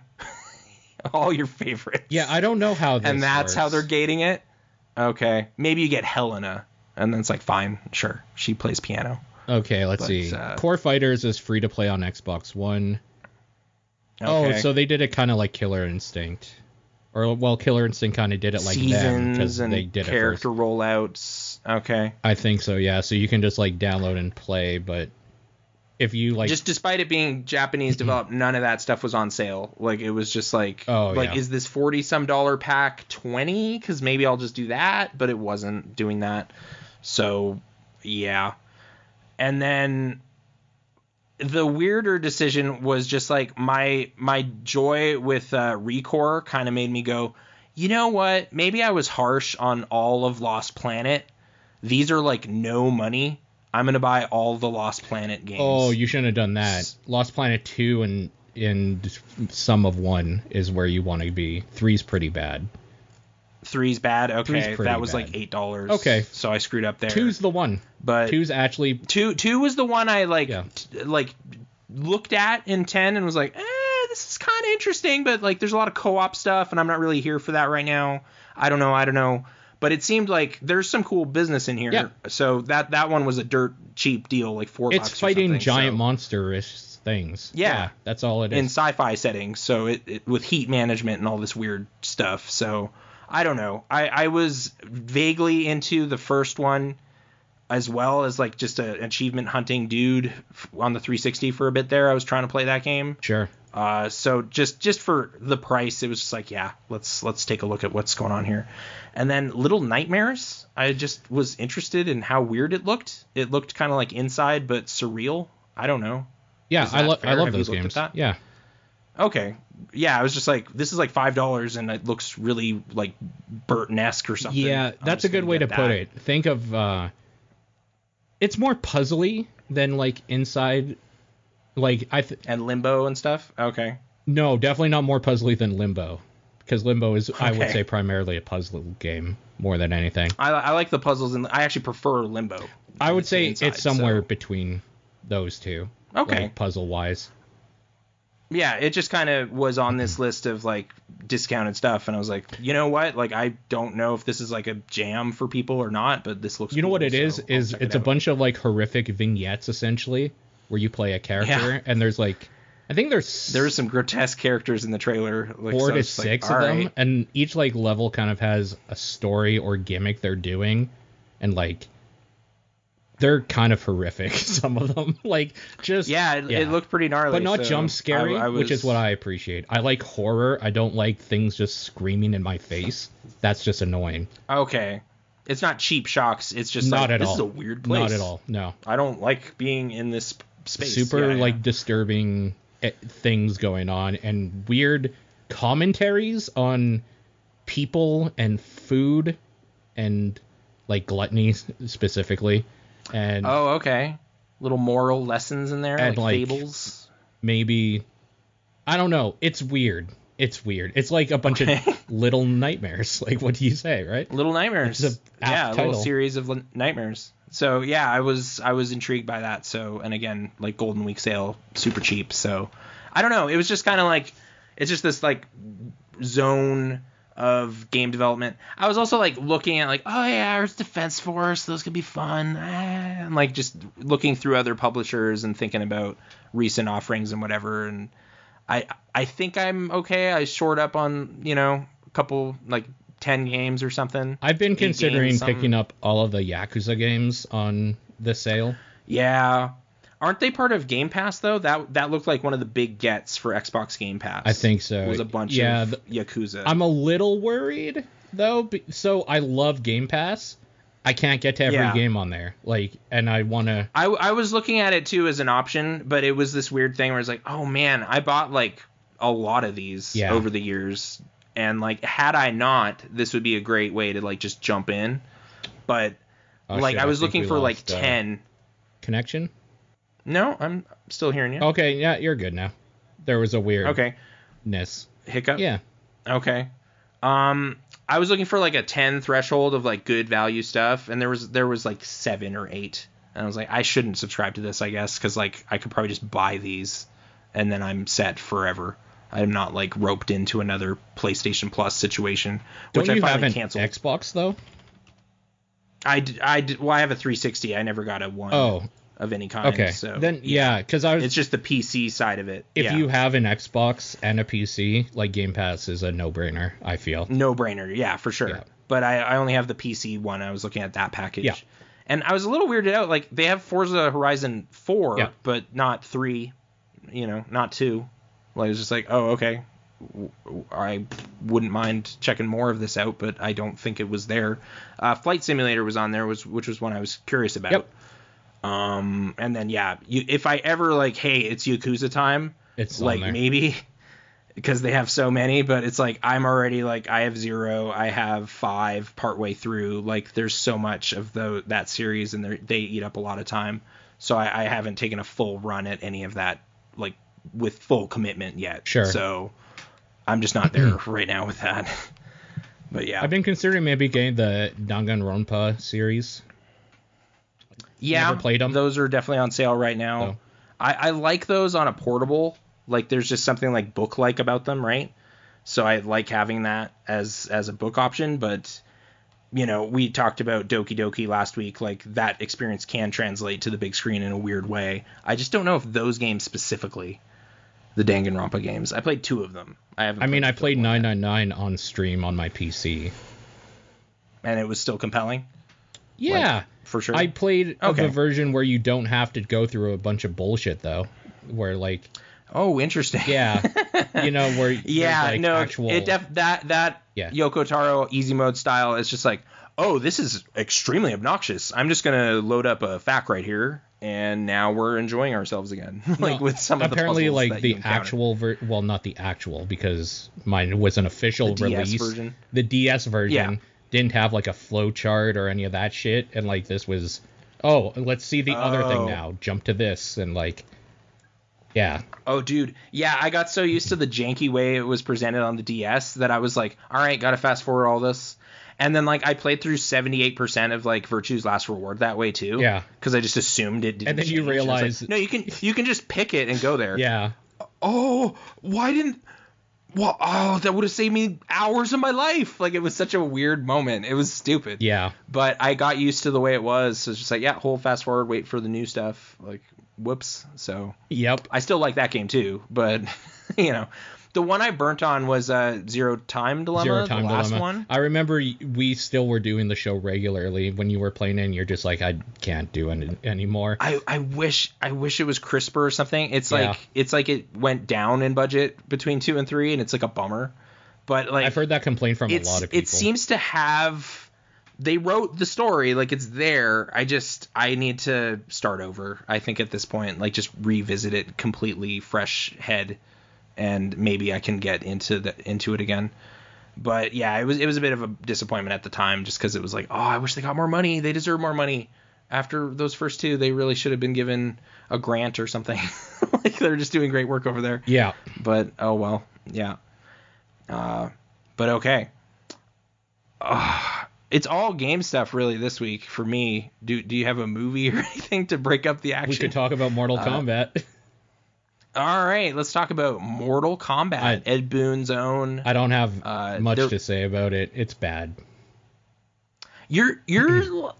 C: all your favorites.
B: Yeah, I don't know how this
C: and that's
B: works.
C: How they're gating it. Okay, maybe you get Helena, and then it's like, fine, sure, she plays piano.
B: Okay, let's see. Core Fighters is free to play on Xbox One. Okay. Oh, so they did it kind of like Killer Instinct. Or, well, Killer Instinct kind of did it like them because they did
C: character rollouts. Okay.
B: I think so, yeah. So you can just like download and play, but if you like...
C: Just despite it being Japanese developed, none of that stuff was on sale. Like, it was just like, is this $40-some pack 20? Because maybe I'll just do that, but it wasn't doing that. So, yeah. And then the weirder decision was just like my joy with Recore kind of made me go, you know what? Maybe I was harsh on all of Lost Planet. These are like no money. I'm going to buy all the Lost Planet games.
B: Oh, you shouldn't have done that. Lost Planet 2 and Sum of 1 is where you want to be. 3's pretty bad.
C: 3's bad? Okay, that was
B: bad.
C: Like $8.
B: Okay.
C: So I screwed up there.
B: 2's the one.
C: But
B: 2's actually...
C: 2 was the one I like looked at in 10 and was like, this is kind of interesting, but like there's a lot of co-op stuff and I'm not really here for that right now. I don't know. But it seemed like there's some cool business in here.
B: Yeah.
C: So that one was a dirt cheap deal, like $4.
B: It's fighting giant monster-ish things.
C: Yeah.
B: That's all it is.
C: In sci-fi settings, so it with heat management and all this weird stuff. So I don't know. I was vaguely into the first one as well as like just an achievement hunting dude on the 360 for a bit there. I was trying to play that game.
B: Sure.
C: So just for the price, it was just like, yeah, let's take a look at what's going on here. And then Little Nightmares, I just was interested in how weird it looked. It looked kind of like Inside, but surreal. I don't know.
B: Yeah, I love those games. Yeah.
C: Okay. Yeah, I was just like, this is like $5 and it looks really like Burton-esque or something.
B: Yeah, that's a good way to put it. Think of it's more puzzly than like Inside, like
C: and Limbo and stuff. Okay.
B: No, definitely not more puzzly than Limbo, because Limbo is I would say primarily a puzzle game more than anything.
C: I like the puzzles, and I actually prefer Limbo.
B: I would say it's somewhere between those two.
C: Okay.
B: Like, puzzle wise.
C: Yeah, it just kind of was on this list of like discounted stuff, and I was like, you know what? Like, I don't know if this is like a jam for people or not, but this looks.
B: You know what it is? It's a bunch of like horrific vignettes essentially, where you play a character, and there's like, I think there's
C: some grotesque characters in the trailer, like
B: 4 to 6 of them, and each like level kind of has a story or gimmick they're doing, and like. They're kind of horrific, some of them. Like, just...
C: Yeah, it looked pretty gnarly.
B: But not jump scary, which is what I appreciate. I like horror. I don't like things just screaming in my face. That's just annoying.
C: Okay. It's not cheap shocks. It's just
B: not at
C: this
B: all.
C: Is a weird place.
B: Not at all, no.
C: I don't like being in this space.
B: Super, disturbing things going on, and weird commentaries on people and food and, like, gluttony specifically. And
C: okay. Little moral lessons in there,
B: and
C: like fables.
B: Maybe, I don't know. It's weird. It's like a bunch of little nightmares. Like, what do you say, right?
C: Little nightmares.
B: It's
C: a little series of nightmares. So yeah, I was intrigued by that. So, and again, like Golden Week sale, super cheap. So I don't know. It was just kind of like, it's just this like zone of game development. I was also like looking at like, oh yeah, Earth Defense Force, those could be fun, and like just looking through other publishers and thinking about recent offerings and whatever. And I think I'm okay. I shored up on a couple like 10 games or something.
B: I've been considering picking up all of the Yakuza games on the sale.
C: Yeah. Aren't they part of Game Pass, though? That looked like one of the big gets for Xbox Game Pass.
B: I think so.
C: It was a bunch of Yakuza.
B: I'm a little worried, though. So I love Game Pass. I can't get to every game on there. Like, and I want to...
C: I was looking at it, too, as an option, but it was this weird thing where it's like, oh, man, I bought, like, a lot of these over the years. And, like, had I not, this would be a great way to, like, just jump in. But, I was looking for, like, 10...
B: Connection?
C: No, I'm still hearing you.
B: Okay, yeah, you're good now. There was a weird
C: hiccup.
B: Yeah.
C: Okay. I was looking for like a 10 threshold of like good value stuff, and there was like 7 or 8, and I was like, I shouldn't subscribe to this, I guess, because like I could probably just buy these, and then I'm set forever. I'm not like roped into another PlayStation Plus situation, which I finally canceled.
B: Xbox though?
C: I have a 360. I never got a one.
B: Oh.
C: Of any kind.
B: Okay.
C: So
B: then because
C: it's just the PC side of it.
B: If you have an Xbox and a PC, like Game Pass is a no-brainer, I feel.
C: No-brainer, yeah, for sure. Yeah. But I only have the PC one. I was looking at that package. Yeah. And I was a little weirded out. Like, they have Forza Horizon 4, but not 3, not 2. Like, it was just like, oh, okay. I wouldn't mind checking more of this out, but I don't think it was there. Flight Simulator was on there, which was one I was curious about. Yep. And then if I ever like, hey, it's Yakuza time,
B: it's
C: like maybe because they have so many, but it's like I'm already like I have 0, I have 5 partway through. Like there's so much of that series, and they eat up a lot of time. So I haven't taken a full run at any of that like with full commitment yet.
B: Sure.
C: So I'm just not there right now with that. But yeah,
B: I've been considering maybe getting the Danganronpa series.
C: Yeah,
B: never played them.
C: Those are definitely on sale right now.
B: So.
C: I like those on a portable. Like there's just something like book-like about them, right? So I like having that as a book option. But we talked about Doki Doki last week. Like that experience can translate to the big screen in a weird way. I just don't know if those games specifically, the Danganronpa games. I played 2 of them. I
B: played 999 on stream on my PC,
C: and it was still compelling.
B: Yeah.
C: Like, for sure.
B: I played the version where you don't have to go through a bunch of bullshit though, where like.
C: Oh, interesting.
B: Yeah. Where actual.
C: That Yoko Taro easy mode style is just like, oh, this is extremely obnoxious. I'm just gonna load up a FAQ right here and now we're enjoying ourselves again. With some of the puzzles
B: apparently, like,
C: that
B: the
C: you encounter.
B: actual well, not the actual, because mine was an official
C: the
B: release.
C: DS version.
B: The DS version didn't have like a flow chart or any of that shit, and like this was, let's see the other thing now. Jump to this, and like, yeah.
C: Oh, dude. Yeah, I got so used to the janky way it was presented on the DS that I was like, all right, gotta fast forward all this. And then, like, I played through 78% of, like, Virtue's Last Reward that way, too.
B: Yeah.
C: Because I just assumed it didn't
B: And then
C: change.
B: you realize...
C: Like, no, you can just pick it and go there.
B: Yeah.
C: Oh, why didn't... Well, that would have saved me hours of my life. Like, it was such a weird moment. It was stupid.
B: Yeah.
C: But I got used to the way it was. So it's just like, yeah, hold fast forward, wait for the new stuff. Like, whoops. So...
B: Yep.
C: I still like that game, too. But, you know... The one I burnt on was Zero Time Dilemma, the last one.
B: I remember we still were doing the show regularly when you were playing it, and you're just like, I can't do it anymore.
C: I wish it was crisper or something. It's like it went down in budget between 2 and 3, and it's like a bummer. But like
B: I've heard that complaint from a lot of people.
C: It seems to have... They wrote the story, like it's there. I need to start over, I think, at this point. Like just revisit it completely fresh head. And maybe I can get into it again. But yeah, it was a bit of a disappointment at the time, just because it was like, I wish they got more money. They deserve more money. After those first two, they really should have been given a grant or something. Like they're just doing great work over there.
B: Yeah.
C: But oh well, yeah. But okay. It's all game stuff really this week for me. Do you have a movie or anything to break up the action?
B: We could talk about Mortal Kombat.
C: All right, let's talk about Mortal Kombat, Ed Boon's own.
B: I don't have much to say about it. It's bad.
C: You're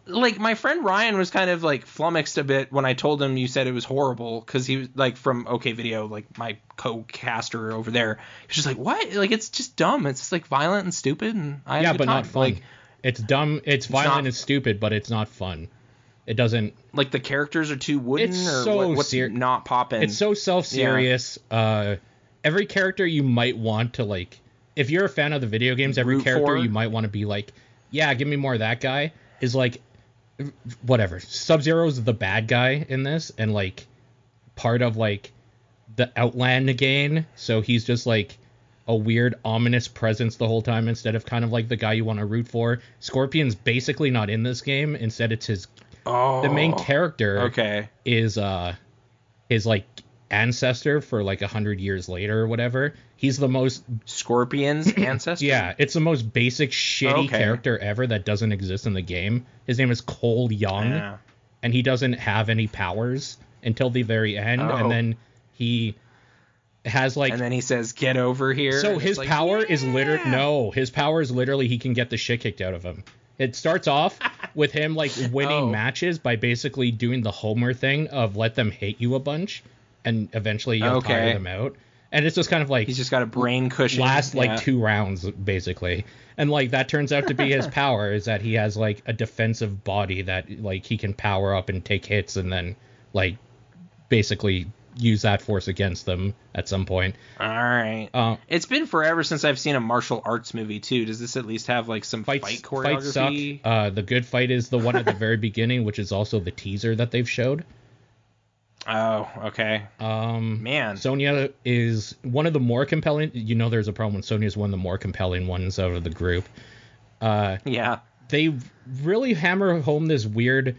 C: like, my friend Ryan was kind of like flummoxed a bit when I told him you said it was horrible, because he was like from OK Video, like my co-caster over there. He was just like, what? Like, it's just dumb. It's just like violent and stupid. And I had a good time.
B: Not fun. Like, it's dumb. It's violent and stupid, but it's not fun. It doesn't...
C: Like, the characters are too wooden, what's not popping?
B: It's so self-serious. Yeah. Every character you might want to, like... If you're a fan of the video games, every character you might want to be like, yeah, give me more of that guy, is like... Whatever. Sub-Zero's the bad guy in this, and, like, part of, like, the Outland gang, so he's just, like, a weird, ominous presence the whole time, instead of kind of, like, the guy you want to root for. Scorpion's basically not in this game. Instead, it's his... the main character is his like ancestor for like 100 years later or whatever. He's the most...
C: Scorpion's ancestor?
B: Yeah, it's the most basic shitty character ever that doesn't exist in the game. His name is Cole Young, and he doesn't have any powers until the very end, and then he has like...
C: And then he says, get over here.
B: So his power is literally... No, his power is literally he can get the shit kicked out of him. It starts off with him like winning matches by basically doing the Homer thing of let them hate you a bunch, and eventually you'll tire them out. And it's just kind of like...
C: He's just got a brain cushion.
B: Last like 2 rounds, basically. And like that turns out to be his power, is that he has like a defensive body that like he can power up and take hits and then like basically use that force against them at some point.
C: All right. It's been forever since I've seen a martial arts movie too. Does this at least have like some fight choreography?
B: Fights suck. The good fight is the one at the very beginning, which is also the teaser that they've showed.
C: Oh, okay. Man,
B: Sonya is one of the more compelling. You know, there's a problem when Sonya is one of the more compelling ones out of the group.
C: Yeah.
B: They really hammer home this weird...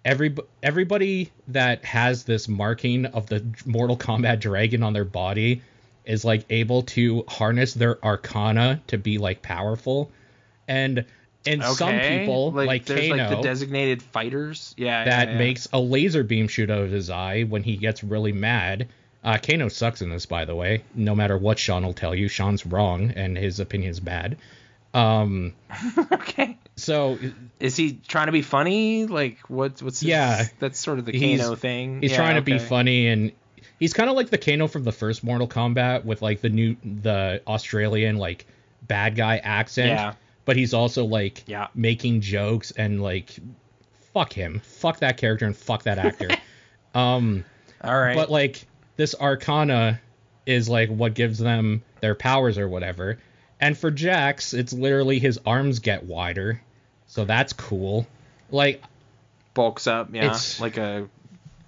B: Everybody that has this marking of the Mortal Kombat dragon on their body is like able to harness their arcana to be like powerful, and some people like Kano,
C: like the designated fighters,
B: makes a laser beam shoot out of his eye when he gets really mad. Kano sucks in this, by the way. No matter what Sean will tell you, Sean's wrong and his opinion is bad.
C: Okay.
B: So
C: is he trying to be funny? Like what's his, that's sort of the Kano thing.
B: He's trying to be funny, and he's kind of like the Kano from the first Mortal Kombat with like the Australian like bad guy accent. Yeah. But he's also like making jokes and like fuck him. Fuck that character and fuck that actor.
C: All right.
B: But like this arcana is like what gives them their powers or whatever. And for Jax, it's literally his arms get wider. So that's cool. Like,
C: bulks up, like a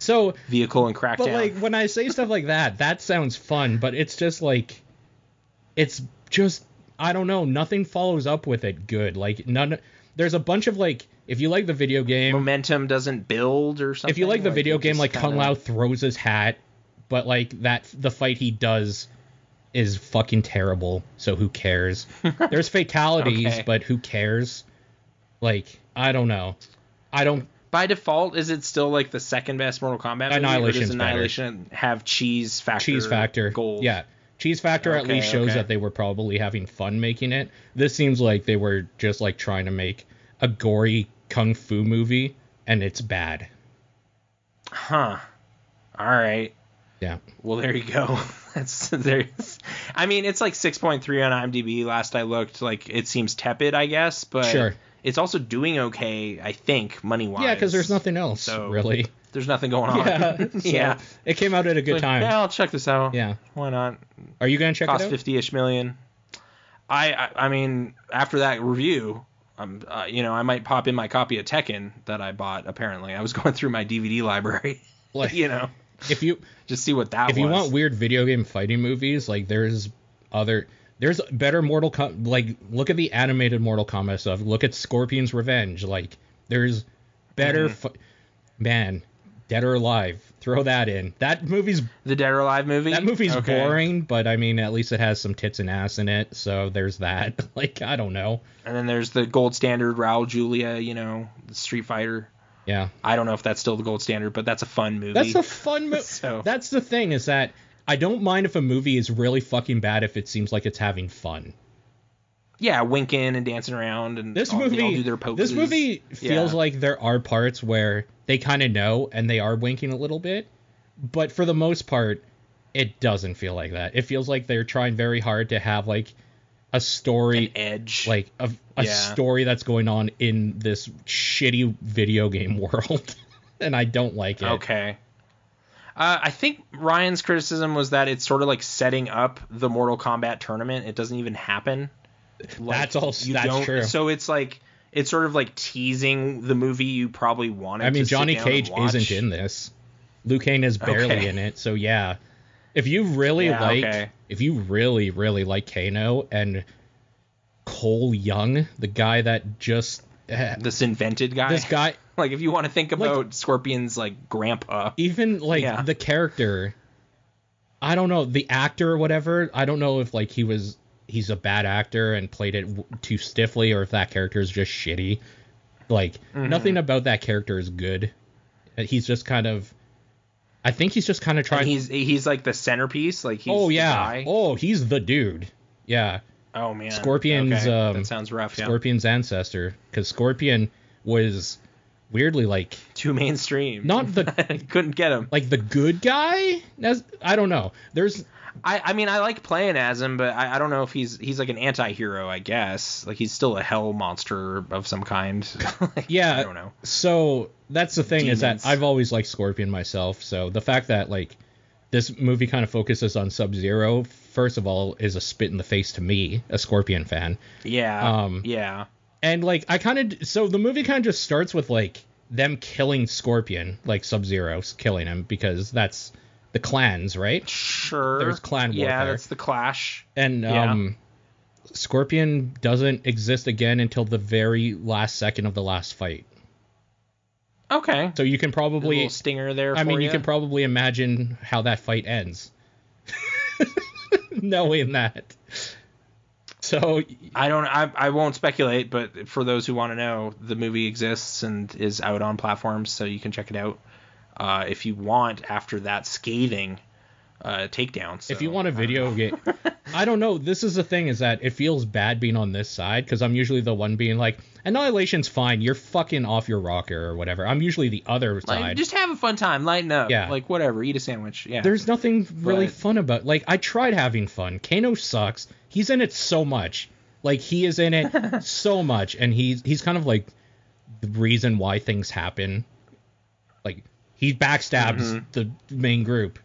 B: So
C: vehicle and crackdown.
B: But like when I say stuff like that sounds fun, but it's just like it's just I don't know, nothing follows up with it good. Like there's a bunch of like if you like the video game,
C: momentum doesn't build or something.
B: If you like the video game, like Kung Lao throws his hat, but like the fight he does is fucking terrible. So who cares? There's fatalities, but who cares? Like I don't know.
C: By default, is it still like the second best Mortal Kombat movie?
B: Annihilation's
C: or does Annihilation have cheese factor? Gold.
B: Yeah. Cheese factor at least shows that they were probably having fun making it. This seems like they were just like trying to make a gory kung fu movie, and it's bad.
C: Huh. All right.
B: Yeah.
C: Well, there you go. I mean, it's like 6.3 on IMDb. Last I looked, like it seems tepid, I guess, but
B: sure.
C: It's also doing okay, I think, money-wise.
B: Yeah, because there's nothing else,
C: so
B: really.
C: There's nothing going on.
B: Yeah.
C: Yeah.
B: It came out at a good time.
C: Yeah, I'll check this out.
B: Yeah.
C: Why not?
B: Are you going to check it out?
C: Cost 50-ish million. I mean, after that review, I might pop in my copy of Tekken that I bought, apparently. I was going through my DVD library,
B: like,
C: if you just see what that was.
B: If you want weird video game fighting movies, like there's better Mortal Kombat, like look at the animated Mortal Kombat stuff. Look at Scorpion's Revenge. Like there's better man, Dead or Alive. Throw that in. That movie's
C: the Dead or Alive movie.
B: That movie's boring, but I mean at least it has some tits and ass in it. So there's that. Like I don't know.
C: And then there's the gold standard Raul Julia, the Street Fighter.
B: Yeah.
C: I don't know if that's still the gold standard, but that's a fun movie.
B: That's a fun movie. So. That's the thing is that I don't mind if a movie is really fucking bad if it seems like it's having fun.
C: Yeah, winking and dancing around and
B: they all
C: do their poses.
B: This movie feels like there are parts where they kind of know and they are winking a little bit, but for the most part, it doesn't feel like that. It feels like they're trying very hard to have like a story,
C: an edge,
B: like a story that's going on in this shitty video game world, and I don't like it.
C: Okay. I think Ryan's criticism was that it's sort of like setting up the Mortal Kombat tournament. It doesn't even happen.
B: Like, that's true.
C: So it's like it's sort of like teasing the movie you probably wanted.
B: I mean, Johnny Cage isn't in this. Liu Kang is barely in it. So yeah, if you really really like Kano and Cole Young, the guy that just
C: this invented guy,
B: this guy.
C: Like, if you want to think about Scorpion's, like, grandpa.
B: Even, like, the character, I don't know, the actor or whatever, I don't know if, like, he's a bad actor and played it too stiffly or if that character is just shitty. Like, nothing about that character is good. He's just kind of, I think he's just kind of trying.
C: And he's like, the centerpiece? Like, he's the guy?
B: Oh, he's the dude. Yeah.
C: Oh, man.
B: Scorpion's,
C: that sounds rough,
B: Scorpion's ancestor. Because Scorpion was weirdly like
C: too mainstream.
B: Not the
C: couldn't get him.
B: Like the good guy? I don't know.
C: I mean I like playing as him, but I don't know if he's like an anti-hero, I guess. Like he's still a hell monster of some kind.
B: Yeah.
C: I don't know.
B: So that's the thing is that I've always liked Scorpion myself. So the fact that like this movie kind of focuses on Sub-Zero, first of all, is a spit in the face to me, a Scorpion fan.
C: Yeah. Yeah.
B: And, like, so the movie kind of just starts with, like, them killing Scorpion, like Sub-Zero's killing him, because that's the clans, right?
C: Sure.
B: There's clan warfare.
C: Yeah, that's the clash.
B: And, Scorpion doesn't exist again until the very last second of the last fight.
C: Okay.
B: So you can probably...
C: A little stinger there
B: you can probably imagine how that fight ends. Knowing that. So
C: I won't speculate, but for those who want to know, the movie exists and is out on platforms, so you can check it out if you want after that scathing takedown. So,
B: if you want a video game, I don't know. This is the thing is that it feels bad being on this side because I'm usually the one being like, Annihilation's fine. You're fucking off your rocker or whatever. I'm usually the other side.
C: Just have a fun time, lighten up.
B: Yeah.
C: Like whatever, eat a sandwich. Yeah.
B: There's nothing really fun about. Like I tried having fun. Kano sucks. He's in it so much. Like he is in it so much, and he's kind of like the reason why things happen. Like he backstabs the main group.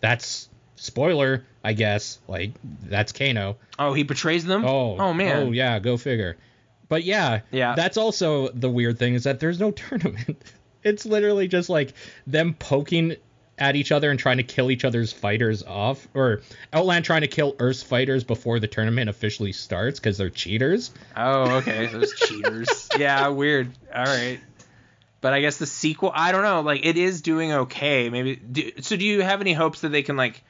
B: That's spoiler, I guess. Like that's Kano.
C: Oh, he betrays them? Oh man.
B: Oh yeah, go figure. But yeah, that's also the weird thing is that there's no tournament. It's literally just like them poking at each other and trying to kill each other's fighters off, or Outland trying to kill Earth's fighters before the tournament officially starts because they're cheaters.
C: Oh, okay, those cheaters. Yeah, weird. All right, but I guess the sequel, I don't know. Like, it is doing okay. Maybe. So, do you have any hopes that they can like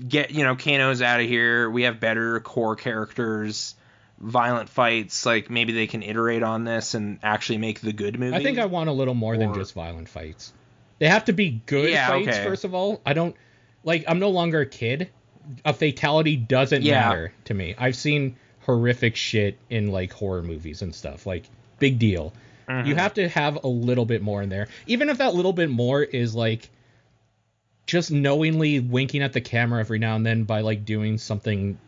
C: get Kano's out of here? We have better core characters, violent fights. Like, maybe they can iterate on this and actually make the good movie.
B: I think I want a little more than just violent fights. They have to be good fights, first of all. I don't... Like, I'm no longer a kid. A fatality doesn't matter to me. I've seen horrific shit in, like, horror movies and stuff. Like, big deal. Mm-hmm. You have to have a little bit more in there. Even if that little bit more is, like, just knowingly winking at the camera every now and then by, like, doing something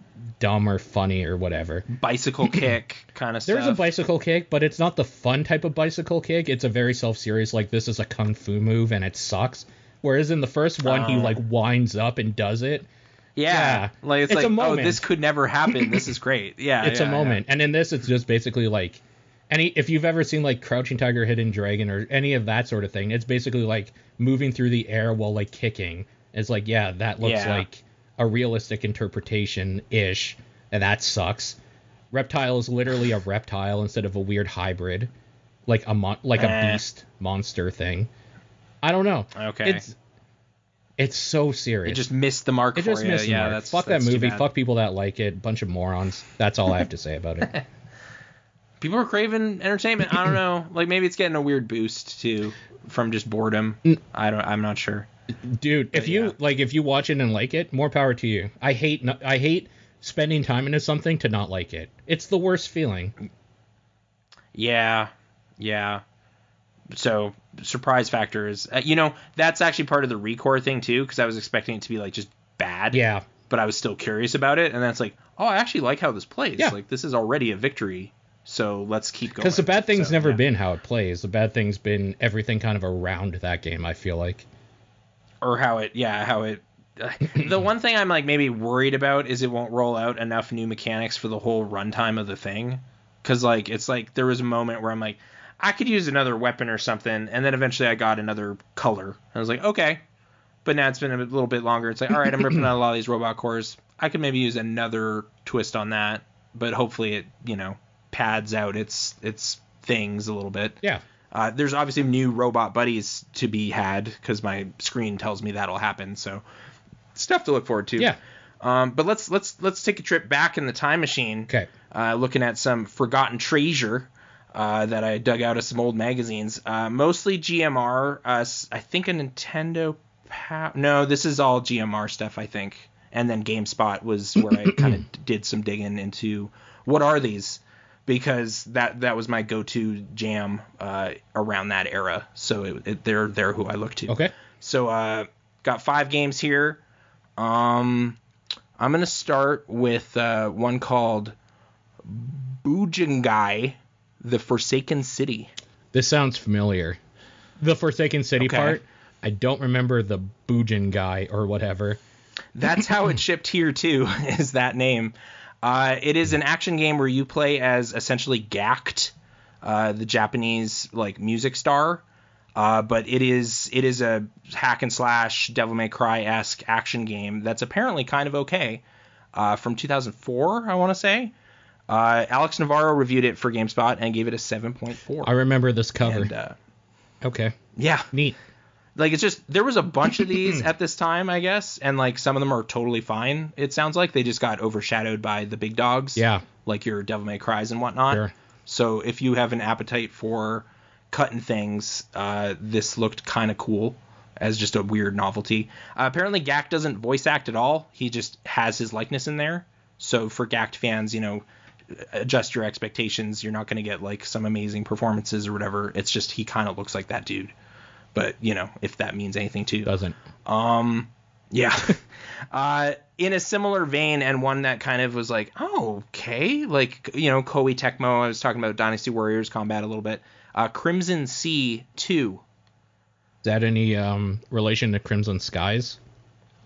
B: dumb or funny or whatever.
C: Bicycle kick kind of stuff.
B: There's a bicycle kick, but it's not the fun type of bicycle kick. It's a very self-serious, like, this is a kung fu move and it sucks. Whereas in the first one, he, like, winds up and does it.
C: Yeah. Like, it's like, a moment. Oh, this could never happen. This is great. Yeah.
B: It's a moment. And in this, it's just basically like, if you've ever seen, like, Crouching Tiger, Hidden Dragon or any of that sort of thing, it's basically like moving through the air while, like, kicking. It's like, yeah, that looks like a realistic interpretation-ish, and that sucks. Reptile is literally a reptile instead of a weird hybrid, like a beast monster thing. I don't know.
C: Okay.
B: It's so serious.
C: It just missed the mark for you. Yeah,
B: fuck that movie. Fuck people that like it. Bunch of morons. That's all I have to say about it.
C: People are craving entertainment. I don't know. Like, maybe it's getting a weird boost too from just boredom. I'm not sure.
B: Dude, if you watch it and like it, more power to you. I hate spending time into something to not like it. It's the worst feeling.
C: Yeah. So, surprise factor is, that's actually part of the Recore thing too, because I was expecting it to be like just bad.
B: Yeah.
C: But I was still curious about it, and then it's like, oh, I actually like how this plays.
B: Yeah.
C: Like, this is already a victory. So let's keep going.
B: Because the bad thing's never been how it plays. The bad thing's been everything kind of around that game, I feel like.
C: Or how it. The one thing I'm like maybe worried about is it won't roll out enough new mechanics for the whole runtime of the thing. Because like it's like there was a moment where I'm like, I could use another weapon or something, and then eventually I got another color. And I was like, okay. But now it's been a little bit longer. It's like, all right, I'm ripping out a lot of these robot cores. I could maybe use another twist on that, but hopefully it pads out its things a little bit.
B: Yeah.
C: There's obviously new robot buddies to be had because my screen tells me that'll happen. So stuff to look forward to.
B: Yeah.
C: But let's take a trip back in the time machine.
B: Okay.
C: Looking at some forgotten treasure that I dug out of some old magazines. Mostly GMR. I think a Nintendo. No, this is all GMR stuff, I think. And then GameSpot was where I kind of did some digging into what are these. Because that was my go-to jam around that era. So they're who I look to.
B: Okay.
C: So got 5 games here. I'm going to start with one called Bujingai, The Forsaken City.
B: This sounds familiar. The Forsaken City part, I don't remember the Bujingai or whatever.
C: That's how it shipped here, too, is that name. It is an action game where you play as essentially Gact, the Japanese like music star, but it is a hack and slash Devil May Cry-esque action game that's apparently kind of okay. From 2004, I want to say. Alex Navarro reviewed it for GameSpot and gave it a 7.4.
B: I remember this cover. And, okay.
C: Yeah.
B: Neat.
C: Like, it's just, there was a bunch of these at this time, I guess, and, like, some of them are totally fine, it sounds like. They just got overshadowed by the big dogs.
B: Yeah.
C: Like your Devil May Cries and whatnot.
B: Sure.
C: So if you have an appetite for cutting things, this looked kind of cool as just a weird novelty. Apparently, Gact doesn't voice act at all. He just has his likeness in there. So for Gact fans, adjust your expectations. You're not going to get, like, some amazing performances or whatever. It's just he kind of looks like that dude. But, if that means anything to you.
B: Doesn't.
C: Yeah. In a similar vein, and one that kind of was like, oh, okay. Like, Koei Tecmo, I was talking about Dynasty Warriors Combat a little bit. Crimson Sea 2.
B: Is that any relation to Crimson Skies?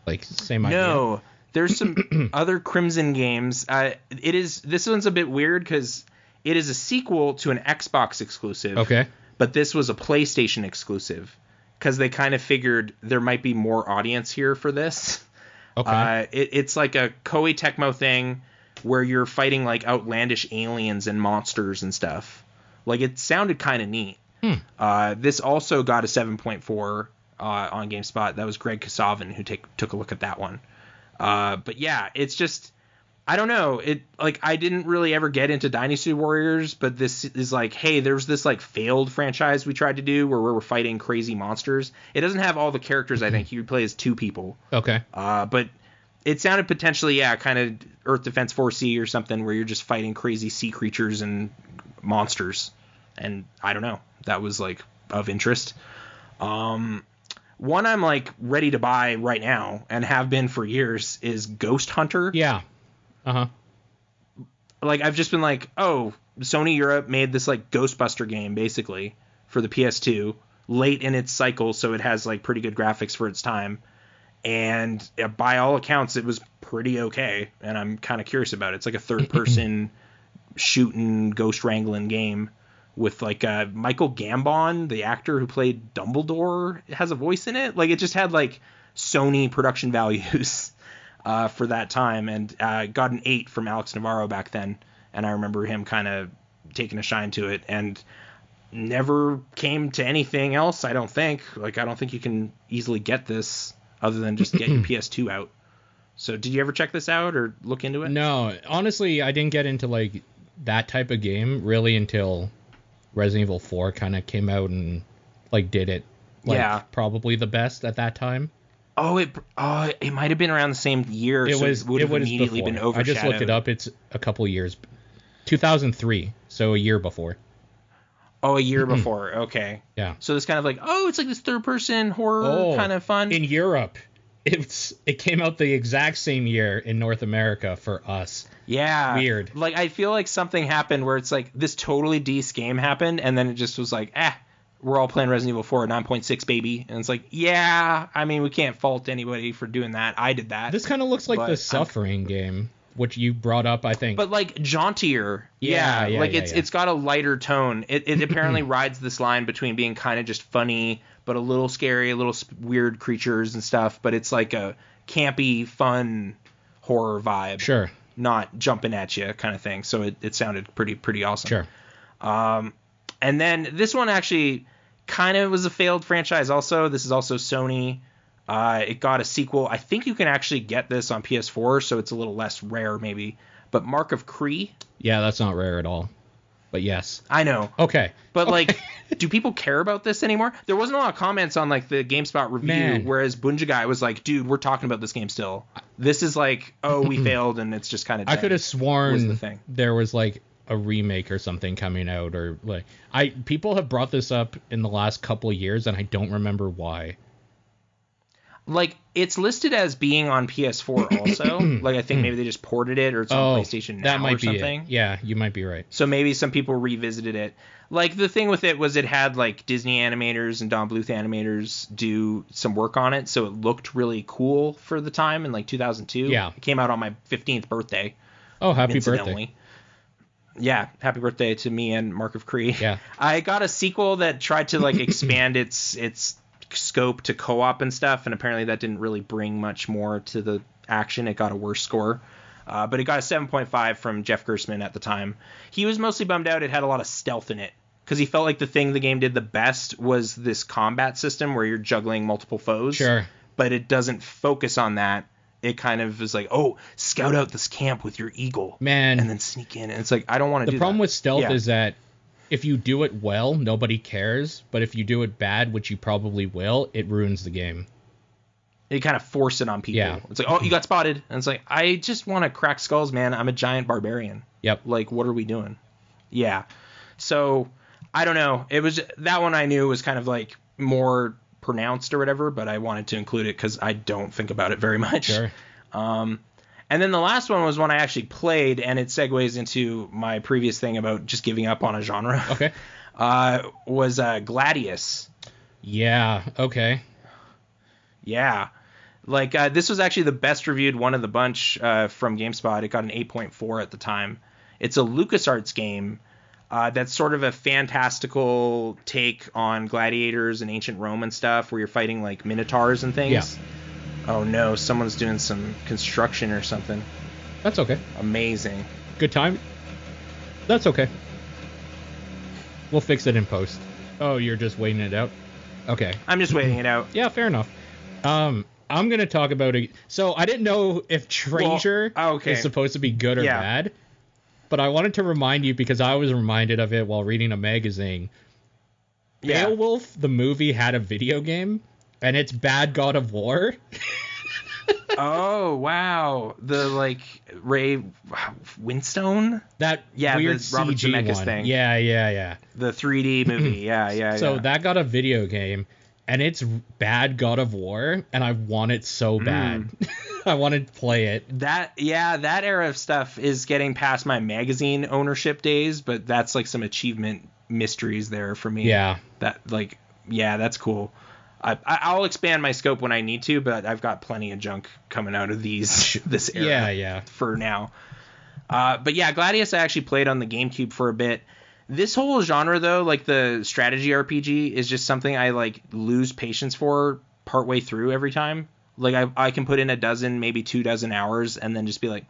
B: Like, same idea?
C: No. There's some other Crimson games. This one's a bit weird because it is a sequel to an Xbox exclusive.
B: Okay.
C: but this was a PlayStation exclusive because they kind of figured there might be more audience here for this.
B: Okay.
C: It's like a Koei Tecmo thing where you're fighting like outlandish aliens and monsters and stuff. Like, it sounded kind of neat. This also got a 7.4 on GameSpot. That was Greg Kasavin who took a look at that one. But yeah, it's just, I don't know. It, like, I didn't really ever get into Dynasty Warriors, but this is like, hey, there's this like failed franchise we tried to do where we're fighting crazy monsters. It doesn't have all the characters. I think you play as 2 people.
B: Okay.
C: But it sounded potentially, kind of Earth Defense 4C or something where you're just fighting crazy sea creatures and monsters. And I don't know. That was like of interest. One I'm like ready to buy right now and have been for years is Ghost Hunter.
B: Yeah.
C: Like, I've just been like, oh, Sony Europe made this like Ghostbuster game basically for the PS2 late in its cycle, so it has like pretty good graphics for its time, and by all accounts it was pretty okay, and I'm kind of curious about it. It's like a third person shooting ghost wrangling game with like Michael Gambon, the actor who played Dumbledore, has a voice in it. Like, it just had like Sony production values for that time, and got an 8 from Alex Navarro back then, and I remember him kind of taking a shine to it, and never came to anything else, I don't think. Like, I don't think you can easily get this other than just get your PS2 out. So did you ever check this out or look into it?
B: No, honestly, I didn't get into like that type of game really until Resident Evil 4 kind of came out and like did it like probably the best at that time.
C: It might have been around the same year. It would have immediately been overshadowed.
B: I just looked it up. It's a couple years, 2003, so a year before.
C: Oh, a year before. Okay.
B: Yeah.
C: So it's kind of like, it's like this third person horror kind of fun.
B: In Europe, it came out the exact same year in North America for us.
C: Yeah.
B: Weird.
C: Like, I feel like something happened where it's like this totally decent game happened, and then it just was like, we're all playing Resident Evil 4 at 9.6, baby. And it's like, yeah, I mean, we can't fault anybody for doing that. I did that.
B: This kind of looks like the Suffering game, which you brought up, I think.
C: But like jauntier. Yeah. It's got a lighter tone. It apparently rides this line between being kind of just funny, but a little scary, a little weird creatures and stuff. But it's like a campy, fun horror vibe.
B: Sure.
C: Not jumping at you kind of thing. So it sounded pretty awesome.
B: Sure.
C: And then this one actually kind of was a failed franchise also. This is also Sony. It got a sequel. I think you can actually get this on PS4, so it's a little less rare maybe. But Mark of Cree?
B: Yeah, that's not rare at all. But yes.
C: I know.
B: Okay.
C: But like, do people care about this anymore? There wasn't a lot of comments on like the GameSpot review, whereas Bunjagai was like, dude, we're talking about this game still. This is like, we failed, and it's just kind of dead.
B: I could have sworn there was like a remake or something coming out, or like people have brought this up in the last couple of years, and I don't remember why.
C: Like, it's listed as being on PS4 also. Like, I think maybe they just ported it, or it's on PlayStation Now or something.
B: Yeah, you might be right.
C: So maybe some people revisited it. Like, the thing with it was it had like Disney animators and Don Bluth animators do some work on it, so it looked really cool for the time in like 2002.
B: Yeah.
C: It came out on my 15th birthday.
B: Oh, happy birthday.
C: Yeah, happy birthday to me and Mark of Cree.
B: Yeah.
C: I got a sequel that tried to like expand its scope to co-op and stuff, and apparently that didn't really bring much more to the action. It got a worse score. But it got a 7.5 from Jeff Gersman at the time. He was mostly bummed out it had a lot of stealth in it, because he felt like the thing the game did the best was this combat system where you're juggling multiple foes.
B: Sure.
C: But it doesn't focus on that. It kind of is like, scout out this camp with your eagle.
B: Man.
C: And then sneak in. And it's like, I don't want to do that.
B: The problem with stealth is that if you do it well, nobody cares. But if you do it bad, which you probably will, it ruins the game.
C: You kind of force it on people.
B: Yeah.
C: It's like, you got spotted. And it's like, I just want to crack skulls, man. I'm a giant barbarian.
B: Yep.
C: Like, what are we doing? Yeah. So, I don't know. It was that one I knew was kind of like more pronounced or whatever, but I wanted to include it because I don't think about it very much.
B: Sure.
C: And then the last one was one I actually played, and it segues into my previous thing about just giving up on a genre.
B: Okay.
C: Was Gladius.
B: Yeah. Okay.
C: Yeah. Like, this was actually the best reviewed one of the bunch from GameSpot. It got an 8.4 at the time. It's a LucasArts game. That's sort of a fantastical take on gladiators and ancient Rome and stuff, where you're fighting like minotaurs and things. Yeah. Oh no, someone's doing some construction or something.
B: That's okay.
C: Amazing.
B: Good time? That's okay. We'll fix it in post. Oh, you're just waiting it out? Okay.
C: I'm just waiting it out.
B: Yeah, fair enough. I'm going to talk about it. So I didn't know if Treasure is supposed to be good or bad, but I wanted to remind you because I was reminded of it while reading a magazine. Yeah. Beowulf, the movie, had a video game, and it's Bad God of War.
C: Oh, wow. The, like, Ray Winstone?
B: That weird
C: the Robert
B: CG
C: Zemeckis
B: one.
C: thing.
B: Yeah.
C: The 3D movie.
B: So that got a video game, and it's Bad God of War, and I want it so bad. I want to play it.
C: That era of stuff is getting past my magazine ownership days, but that's, like, some achievement mysteries there for me.
B: Yeah.
C: That's cool. I'll expand my scope when I need to, but I've got plenty of junk coming out of this era for now. But yeah, Gladius I actually played on the GameCube for a bit. This whole genre, though, like the strategy RPG, is just something I like lose patience for partway through every time. Like I can put in a dozen, maybe 24 hours, and then just be like,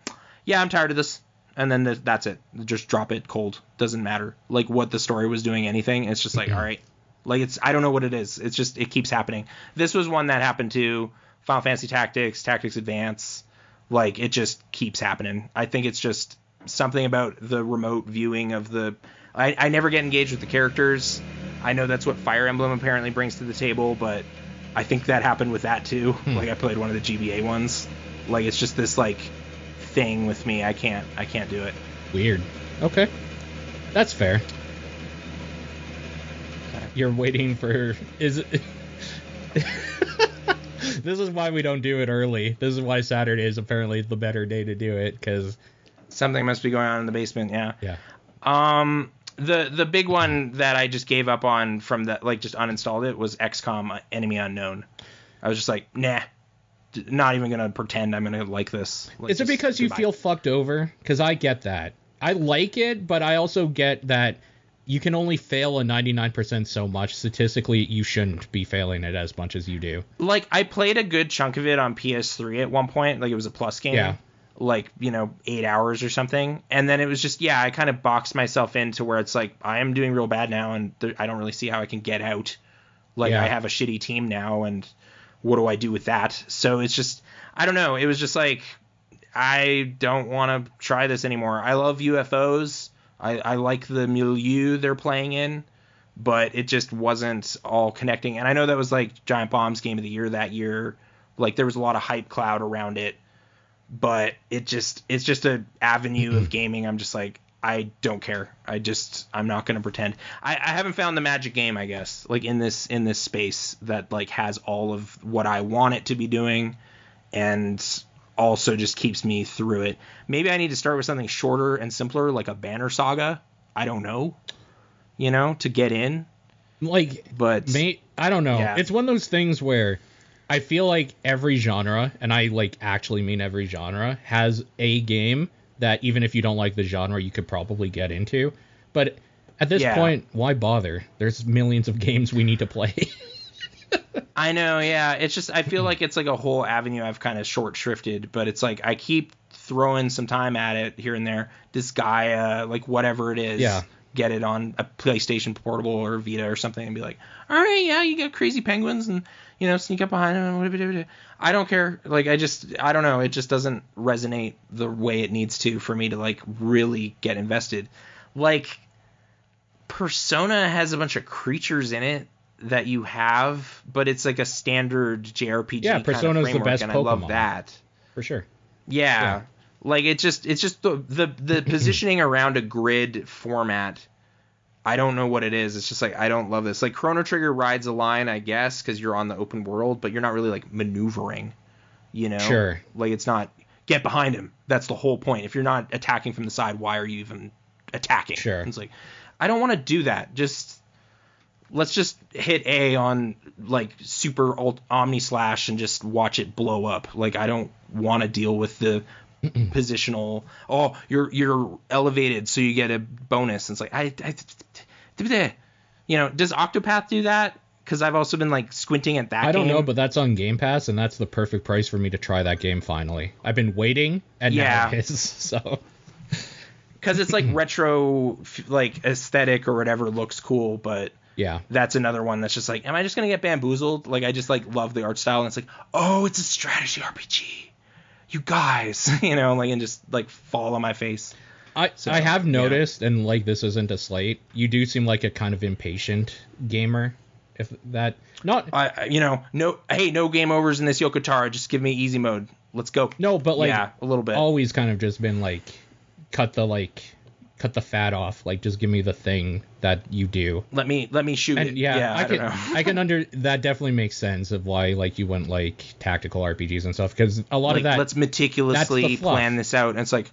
C: yeah, I'm tired of this. And then that's it. Just drop it cold. Doesn't matter. Like what the story was doing, anything. It's just like, all right. Like I don't know what it is. It's just, it keeps happening. This was one that happened to Final Fantasy Tactics Advance. Like it just keeps happening. I think it's just something about the remote viewing of I never get engaged with the characters. I know that's what Fire Emblem apparently brings to the table, but I think that happened with that too. Like I played one of the GBA ones. Like it's just this like thing with me. I can't do it.
B: Weird. Okay. That's fair. You're waiting for this is why we don't do it early. This is why Saturday is apparently the better day to do it, because
C: something must be going on in the basement.
B: Yeah.
C: The big one that I just gave up on from that, like just uninstalled it, was XCOM Enemy Unknown. I was just like, nah, not even gonna pretend I'm gonna like this. Like,
B: is it because you feel fucked over? Because I get that. I like it, but I also get that you can only fail a 99% so much. Statistically, you shouldn't be failing it as much as you do.
C: Like, I played a good chunk of it on PS3 at one point. Like, it was a Plus game.
B: Yeah.
C: Like, 8 hours or something. And then it was just, I kind of boxed myself into where it's like, I am doing real bad now, and I don't really see how I can get out. Like, I have a shitty team now, and what do I do with that? So it's just, I don't know. It was just like, I don't want to try this anymore. I love UFOs. I like the milieu they're playing in, but it just wasn't all connecting. And I know that was like Giant Bomb's Game of the Year that year. Like there was a lot of hype cloud around it, but it's just an avenue of gaming. I'm just like, I don't care. I'm not going to pretend. I haven't found the magic game, I guess, like in this space that like has all of what I want it to be doing, and also just keeps me through it. Maybe I need to start with something shorter and simpler, like a Banner Saga. I don't know, to get in.
B: But I don't know. Yeah. It's one of those things where I feel like every genre, and I like actually mean every genre, has a game that even if you don't like the genre, you could probably get into. But at this point, why bother? There's millions of games we need to play.
C: I know, yeah. It's just, I feel like it's like a whole avenue I've kind of short shrifted, but it's like I keep throwing some time at it here and there. Disgaea, like whatever it is, get it on a PlayStation Portable or Vita or something and be like, all right, yeah, you got crazy penguins and, sneak up behind them. I don't care. Like, I don't know. It just doesn't resonate the way it needs to for me to like really get invested. Like, Persona has a bunch of creatures in it that you have, but it's like a standard JRPG kind of framework, the best and Pokemon. I love that
B: for sure.
C: Yeah. Like it's just the positioning around a grid format. I don't know what it is. It's just like, I don't love this. Like Chrono Trigger rides a line, I guess, because you're on the open world, but you're not really like maneuvering.
B: Sure.
C: Like it's not get behind him. That's the whole point. If you're not attacking from the side, why are you even attacking?
B: Sure.
C: It's like, I don't want to do that. Let's just hit A on like super Omni Slash and just watch it blow up. Like I don't want to deal with the positional. Oh, you're elevated, so you get a bonus. And it's like does Octopath do that? Because I've also been like squinting at that.
B: I don't know, but that's on Game Pass, and that's the perfect price for me to try that game finally. I've been waiting, and now it is. So.
C: Because it's like retro, like aesthetic or whatever looks cool, but that's another one that's just like, am I just gonna get bamboozled? Like I just like love the art style, and it's like, oh, it's a strategy RPG, you guys, and just like fall on my face.
B: I have noticed, and like this isn't a slight, you do seem like a kind of impatient gamer. If that not, no game overs in this Yokotaro. Just give me easy mode. Let's go. No, but like
C: a little bit.
B: Always kind of just been like, cut the fat off. Like just give me the thing that you do.
C: Let me shoot
B: and
C: it.
B: I can that definitely makes sense of why like you went like tactical RPGs and stuff, because a lot of that.
C: Let's meticulously plan this out, and it's like,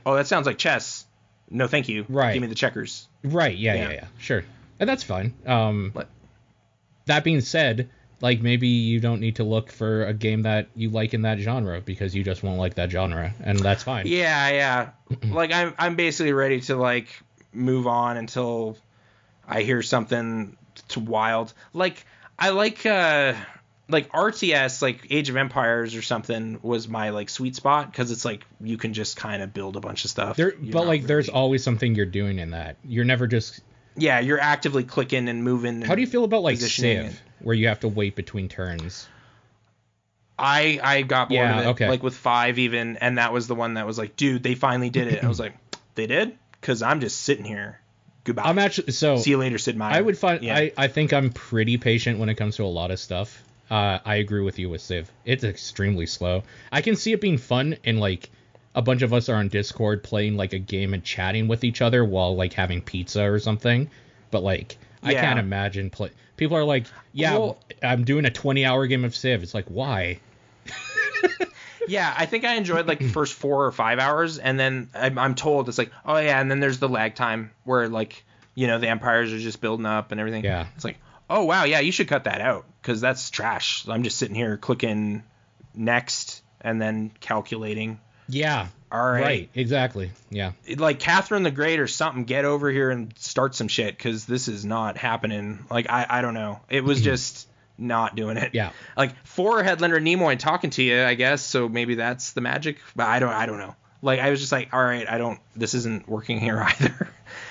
C: oh, that sounds like chess. No, thank you.
B: Right.
C: Give me the checkers.
B: Right. Yeah. Sure. And that's fine. That being said, like maybe you don't need to look for a game that you like in that genre because you just won't like that genre, and that's fine.
C: Yeah. Like I'm basically ready to like move on until I hear something wild. Like I like RTS, like Age of Empires or something was my like sweet spot, because it's like you can just kind of build a bunch of stuff.
B: There's always something you're doing in that. You're never just.
C: Yeah, you're actively clicking and moving.
B: How do you feel about like Civ, where you have to wait between turns?
C: I got bored of it,
B: okay.
C: like with 5 even, and that was the one that was like, dude, they finally did it. I was like, they did? Because I'm just sitting here. Goodbye.
B: I'm actually see
C: you later, Sid Meier.
B: I would find I think I'm pretty patient when it comes to a lot of stuff. I agree with you with Civ. It's extremely slow. I can see it being fun, and like a bunch of us are on Discord playing like a game and chatting with each other while like having pizza or something. But like I can't imagine people are like, I'm doing a 20-hour game of Civ. It's like, why?
C: Yeah, I think I enjoyed like the first 4 or 5 hours, and then I'm told it's like, oh yeah, and then there's the lag time where like the empires are just building up and everything.
B: Yeah,
C: it's like, oh wow, yeah, you should cut that out because that's trash. I'm just sitting here clicking next and then calculating.
B: Yeah.
C: All right.
B: Exactly. Yeah.
C: Like Catherine the Great or something. Get over here and start some shit, because this is not happening. Like I don't know. It was just not doing it.
B: Yeah.
C: Like for Headlander Nimoy talking to you, I guess. So maybe that's the magic. But I don't know. Like I was just like, all right, this isn't working here either.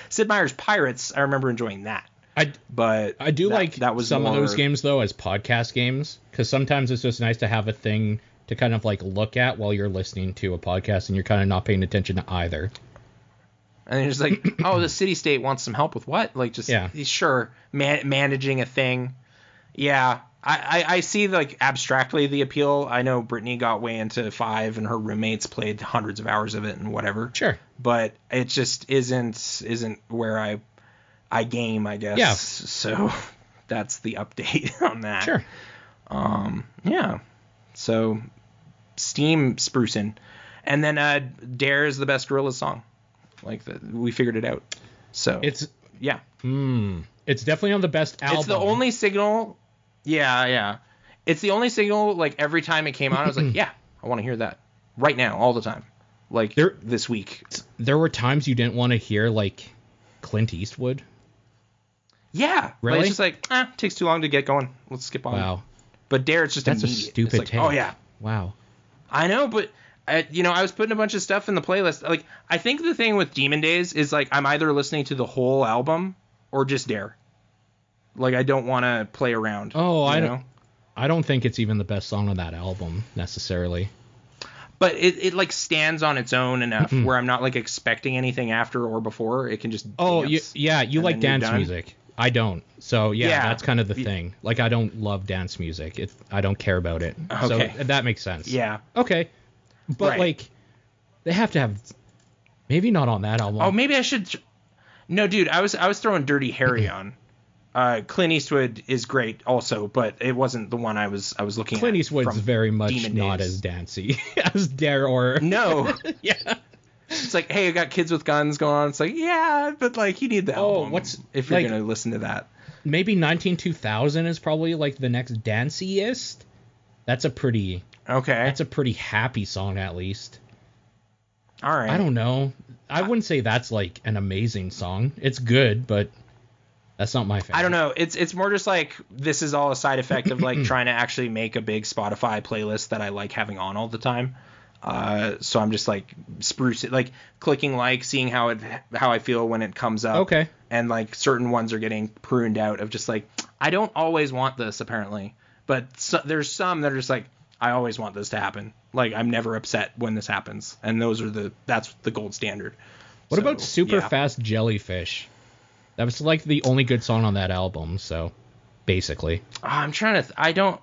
C: Sid Meier's Pirates, I remember enjoying that. I
B: do like that was some of those games though as podcast games, because sometimes it's just nice to have a thing to kind of like look at while you're listening to a podcast and you're kind of not paying attention to either.
C: And you're just like, oh, the city state wants some help with what? Like just sure, managing a thing. Yeah, I see like abstractly the appeal. I know Brittany got way into 5 and her roommates played hundreds of hours of it and whatever.
B: Sure.
C: But it just isn't where I game, I guess.
B: Yeah.
C: So that's the update on that.
B: Sure.
C: Yeah. So Steam sprucing. And then Dare is the best Gorillaz song. Like we figured it out. So
B: it's it's definitely on the best album.
C: It's the only signal. Yeah. It's the only signal. Like every time it came out, I was like, yeah, I want to hear that right now, all the time. Like this week.
B: There were times you didn't want to hear like Clint Eastwood.
C: Yeah.
B: Really?
C: Like, it's just like, it takes too long to get going. Let's skip on.
B: Wow.
C: But Dare, it's just
B: that's
C: immediate.
B: A stupid
C: like,
B: take.
C: oh yeah.
B: Wow.
C: I know, but I was putting a bunch of stuff in the playlist. Like I think the thing with Demon Days is like I'm either listening to the whole album or just Dare. Like I don't want to play around.
B: Oh, I don't think it's even the best song on that album necessarily.
C: But it like stands on its own enough where I'm not like expecting anything after or before. It can just dance.
B: You like dance music. I don't. So that's kind of the thing. Like I don't love dance music. I don't care about it.
C: Okay.
B: So that makes sense.
C: Yeah.
B: Okay. But like they have to have, maybe not on that album.
C: Oh, maybe I should. No, dude, I was throwing Dirty Harry on. Clint Eastwood is great also, but it wasn't the one I was looking
B: Clint
C: at.
B: Eastwood's very much
C: Demon
B: not
C: Days.
B: as dancey as Dare or
C: no.
B: Yeah.
C: It's like, hey, I got kids with guns going on. It's like, yeah, but like you need the album. If you're gonna listen to that?
B: Maybe 19-2000 is probably like the next danciest. That's a pretty happy song at least.
C: All right.
B: I don't know. I wouldn't say that's like an amazing song. It's good, but that's not my favorite.
C: I don't know. It's more just like this is all a side effect of like trying to actually make a big Spotify playlist that I like having on all the time. So I'm just like like clicking like, seeing how I feel when it comes up.
B: Okay.
C: And like certain ones are getting pruned out of just like, I don't always want this apparently, but there's some that are just like, I always want this to happen. Like I'm never upset when this happens. And that's the gold standard.
B: What about Super Fast Jellyfish? That was like the only good song on that album, so basically.
C: I'm trying to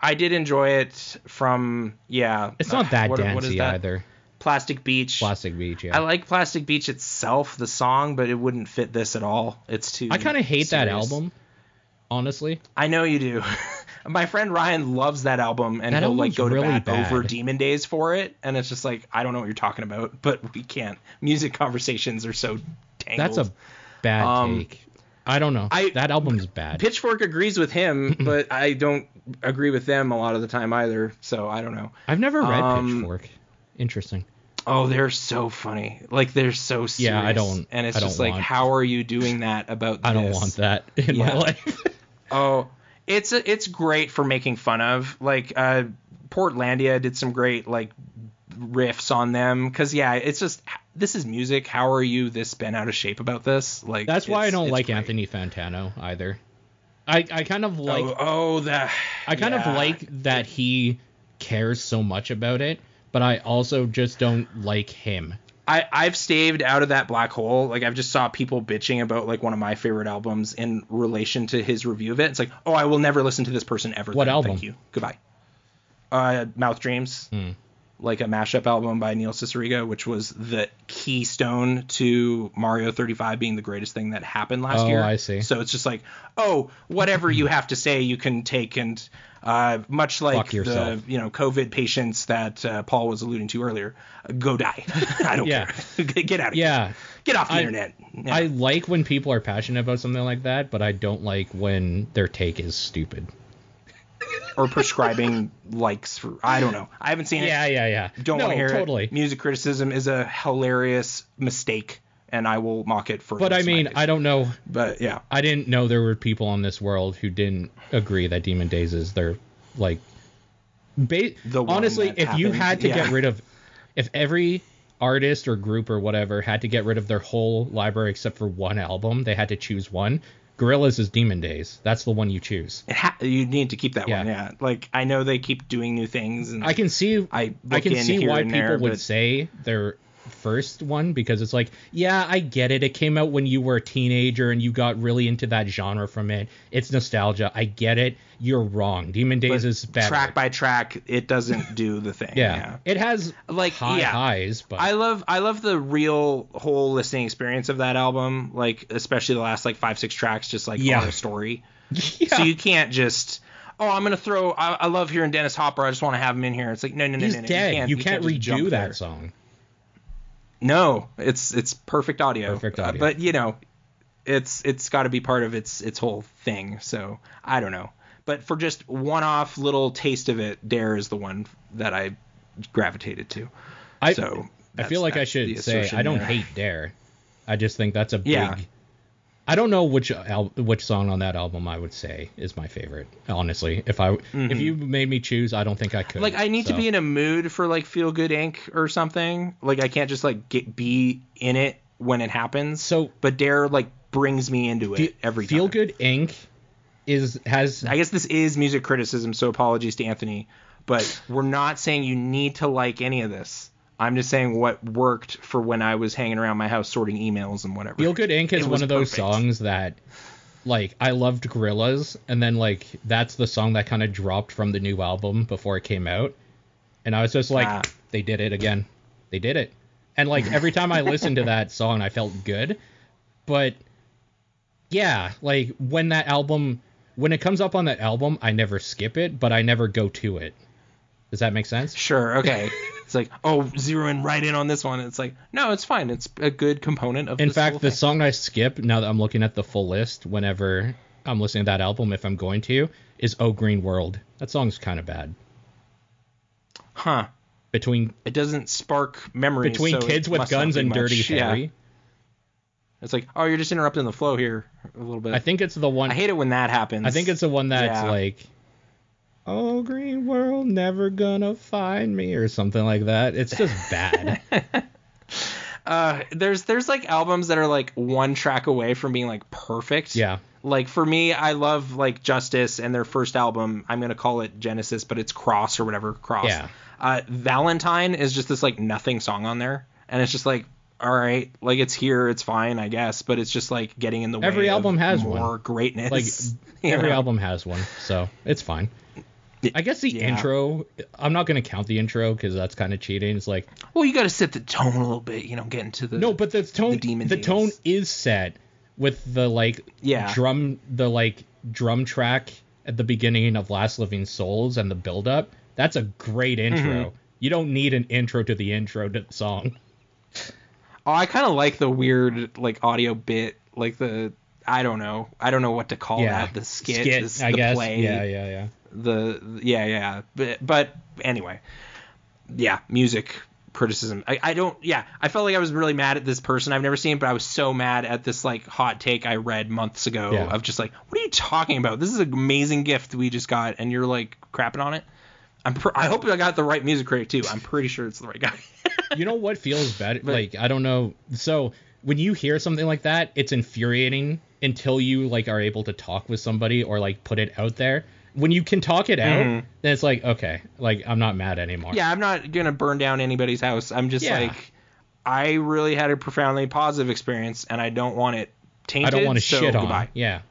C: I did enjoy it from
B: It's not that dancey what is that? Either.
C: Plastic Beach,
B: yeah.
C: I like Plastic Beach itself, the song, but it wouldn't fit this at all. It's too
B: I kind of hate that album, honestly.
C: I know you do. My friend Ryan loves that album, and he'll like go to really bat over Demon Days for it, and it's just like, I don't know what you're talking about, but we can't. Music conversations are so tangled.
B: That's a bad take. I don't know. That album's bad.
C: Pitchfork agrees with him, but I don't agree with them a lot of the time either, so I don't know.
B: I've never read Pitchfork. Interesting.
C: Oh, they're so funny. Like, they're so serious.
B: Yeah, I don't.
C: And it's just like, how are you doing that about this?
B: I don't want that in my life.
C: Oh, it's great for making fun of. Like, Portlandia did some great, like, riffs on them. Because, it's just, this is music. How are you this bent out of shape about this? Like,
B: that's why I don't like great. Anthony Fantano either. I kind of like... I kind of like that he cares so much about it, but I also just don't like him.
C: I've staved out of that black hole. Like, I've just saw people bitching about, like, one of my favorite albums in relation to his review of it. It's like, oh, I will never listen to this person ever.
B: What album?
C: Thank you. Goodbye. Mouth Dreams. Like a mashup album by Neil Cicierega, which was the keystone to Mario 35 being the greatest thing that happened last year.
B: Oh, I see.
C: So it's just like, oh, whatever you have to say, you can take, and much like the COVID patients that Paul was alluding to earlier, go die. I don't care. Get out of here. Get off the internet. Yeah.
B: I like when people are passionate about something like that, but I don't like when their take is stupid.
C: Or prescribing likes for, I don't know. I haven't seen it.
B: Yeah.
C: Don't want to hear
B: totally.
C: it. Music criticism is a hilarious mistake, and I will mock it for.
B: But I mean, I don't know.
C: But yeah,
B: I didn't know there were people in this world who didn't agree that Demon Days is their like. Honestly, if you had to get rid of, if every artist or group or whatever had to get rid of their whole library except for one album, they had to choose one. Gorillaz is Demon Days. That's the one you choose.
C: You need to keep that one. Yeah. Like, I know they keep doing new things, and
B: I can see why people would say their first one, because it's like, I get it. It came out when you were a teenager and you got really into that genre from it. It's nostalgia. I get it. You're wrong. Demon Days is better.
C: Track by track, it doesn't do the thing.
B: It has like highs, but I
C: love the real whole listening experience of that album. Like, especially the last like 5-6 tracks, just like on a story. So you can't just, I'm gonna throw. I love hearing Dennis Hopper. I just want to have him in here. It's like no.
B: He's dead. You can't redo that song.
C: No, it's perfect audio. But it's got to be part of its whole thing. So I don't know. But for just one-off little taste of it, Dare is the one that I gravitated to.
B: I feel like I should say I don't hate Dare. I just think that's a big. I don't know which song on that album I would say is my favorite. Honestly, if you made me choose, I don't think I could.
C: Like, I need to be in a mood for like Feel Good Inc. or something. Like, I can't just like be in it when it happens. But Dare like brings me into it every time.
B: Feel Good Inc. has.
C: I guess this is music criticism, so apologies to Anthony, but we're not saying you need to like any of this. I'm just saying what worked for when I was hanging around my house sorting emails and whatever.
B: Feel Good Inc. is one of those songs that, like, I loved Gorillaz, and then, like, that's the song that kind of dropped from the new album before it came out. And I was just like, they did it again. They did it. And, like, every time I listened to that song, I felt good. But, yeah, like, when it comes up on that album, I never skip it, but I never go to it. Does that make sense?
C: Sure, okay. It's like, zero in right in on this one. It's like, no, it's fine. It's a good component of.
B: In fact, the song I skip, now that I'm looking at the full list, whenever I'm listening to that album, if I'm going to, is "Oh Green World." That song's kind of bad.
C: Huh. it doesn't spark memories.
B: Between kids with guns and Dirty Harry.
C: Yeah. It's like, oh, you're just interrupting the flow here a little bit.
B: I think it's the one.
C: I hate it when that happens.
B: I think it's the one that's like, oh, green world, never gonna find me, or something like that. It's just bad.
C: There's like albums that are like one track away from being like perfect.
B: Yeah.
C: Like for me, I love like Justice and their first album. I'm gonna call it Genesis, but it's Cross or whatever. Cross.
B: Yeah.
C: Valentine is just this like nothing song on there, and it's just like, all right, like it's here, it's fine, I guess, but it's just like getting in the way.
B: Every album has
C: more
B: one.
C: Greatness.
B: Like every album has one, so it's fine. I guess the intro, I'm not going to count the intro because that's kind of cheating. It's like,
C: well, you got to set the tone a little bit, get into the
B: but the tone is set with the drum track at the beginning of Last Living Souls and the build up. That's a great intro. Mm-hmm. You don't need an intro to the intro to the song.
C: Oh, I kind of like the weird like audio bit, like the I don't know what to call that, the skit
B: I guess.
C: Play.
B: Yeah.
C: But anyway, music criticism. I felt like I was really mad at this person I've never seen, but I was so mad at this like hot take I read months ago of just like, what are you talking about? This is an amazing gift we just got, and you're like crapping on it. I hope I got the right music critic too. I'm pretty sure it's the right guy.
B: You know what feels bad? Like, I don't know. So when you hear something like that, it's infuriating until you like are able to talk with somebody or like put it out there. When you can talk it out, then it's like, okay, like I'm not mad anymore.
C: Yeah, I'm not going to burn down anybody's house. I'm just like, I really had a profoundly positive experience and I don't want it tainted.
B: I don't want to shit on.
C: Goodbye.
B: Yeah.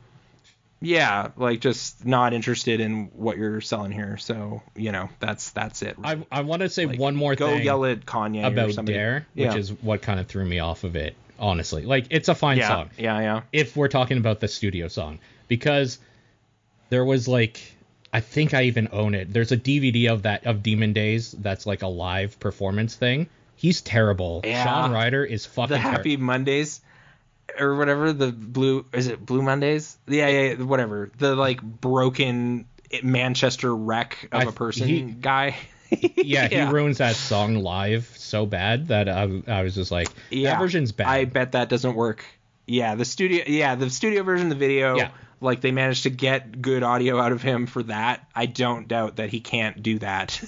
C: Yeah, like just not interested in what you're selling here. So, that's it.
B: I want to say one more thing.
C: Go yell at Kanye
B: about
C: or somebody.
B: Dare, which is what kind of threw me off of it, honestly. Like, it's a fine song.
C: Yeah.
B: If we're talking about the studio song. Because there was like, I think I even own it. There's a DVD of Demon Days that's like a live performance thing. He's terrible.
C: Yeah.
B: Shawn Ryder is fucking
C: The Happy Mondays. Or whatever, Blue Mondays? Yeah, whatever. The like broken Manchester wreck of a person guy.
B: He ruins that song live so bad that I was just like, that version's bad.
C: I bet that doesn't work. Yeah, the studio version, the video, like they managed to get good audio out of him for that. I don't doubt that he can't do that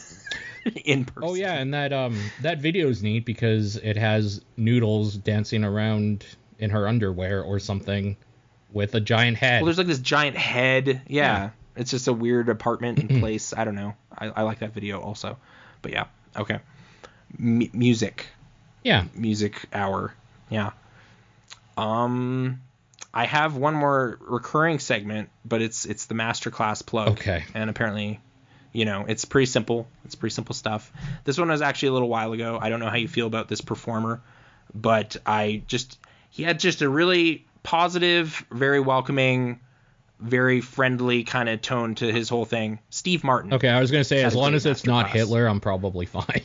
C: in person.
B: Oh yeah, and that video is neat because it has Noodles dancing around in her underwear or something with a giant head.
C: Well, there's like this giant head. Yeah. It's just a weird apartment in place. I don't know. I like that video also. But yeah. Okay. Music.
B: Yeah.
C: Music hour. Yeah. I have one more recurring segment, but it's the masterclass plug.
B: Okay.
C: And apparently, it's pretty simple. It's pretty simple stuff. This one was actually a little while ago. I don't know how you feel about this performer, but he had just a really positive, very welcoming, very friendly kind of tone to his whole thing. Steve Martin.
B: Okay, I was going to say, as long as it's not Hitler, I'm probably fine.